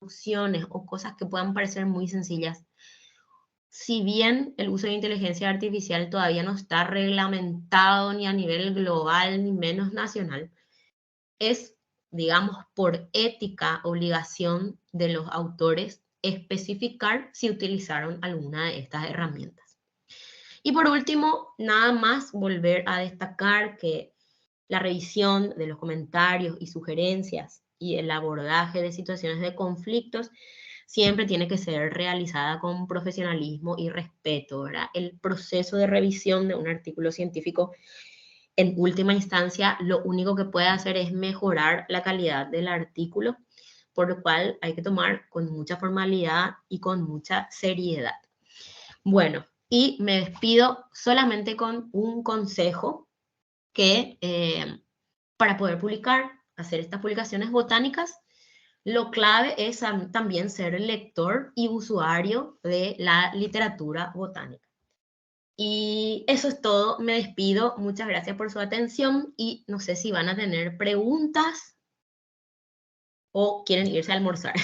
opciones o cosas que puedan parecer muy sencillas. Si bien el uso de inteligencia artificial todavía no está reglamentado ni a nivel global ni menos nacional, es, digamos, por ética, obligación de los autores especificar si utilizaron alguna de estas herramientas. Y por último, nada más volver a destacar que la revisión de los comentarios y sugerencias y el abordaje de situaciones de conflictos siempre tiene que ser realizada con profesionalismo y respeto, ¿verdad? El proceso de revisión de un artículo científico, en última instancia, lo único que puede hacer es mejorar la calidad del artículo, por lo cual hay que tomar con mucha formalidad y con mucha seriedad. Bueno, y me despido solamente con un consejo que para poder hacer estas publicaciones botánicas, lo clave es también ser lector y usuario de la literatura botánica. Y eso es todo, me despido, muchas gracias por su atención y no sé si van a tener preguntas o quieren irse a almorzar.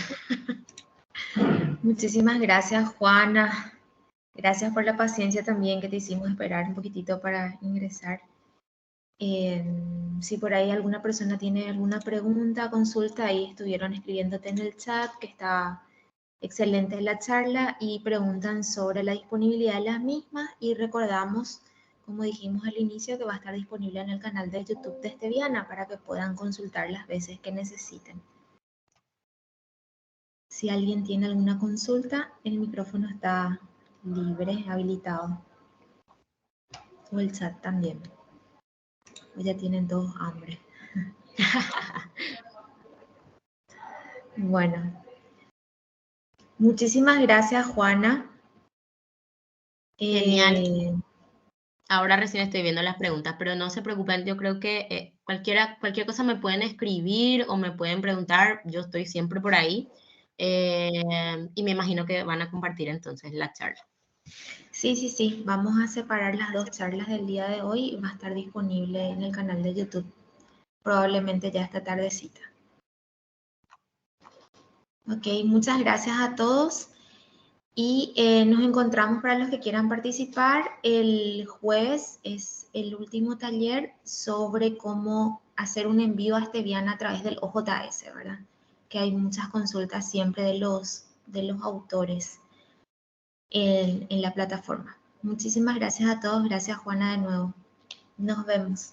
Muchísimas gracias, Juana. Gracias por la paciencia también que te hicimos esperar un poquitito para ingresar. Si por ahí alguna persona tiene alguna pregunta, consulta, ahí estuvieron escribiéndote en el chat, que está excelente la charla, y preguntan sobre la disponibilidad de las mismas, y recordamos, como dijimos al inicio, que va a estar disponible en el canal de YouTube de Esteviana para que puedan consultar las veces que necesiten. Si alguien tiene alguna consulta, el micrófono está libre, habilitado. O el chat también. O ya tienen todos hambre. Bueno. Muchísimas gracias, Juana. Genial. Ahora recién estoy viendo las preguntas, pero no se preocupen, yo creo que cualquier cosa me pueden escribir o me pueden preguntar, yo estoy siempre por ahí. Y me imagino que van a compartir entonces la charla. Sí, vamos a separar las dos charlas del día de hoy y va a estar disponible en el canal de YouTube, probablemente ya esta tardecita. Ok, muchas gracias a todos y nos encontramos para los que quieran participar. El jueves es el último taller sobre cómo hacer un envío a Esteviana a través del OJS, ¿verdad? Que hay muchas consultas siempre de los autores en la plataforma. Muchísimas gracias a todos. Gracias, Juana, de nuevo. Nos vemos.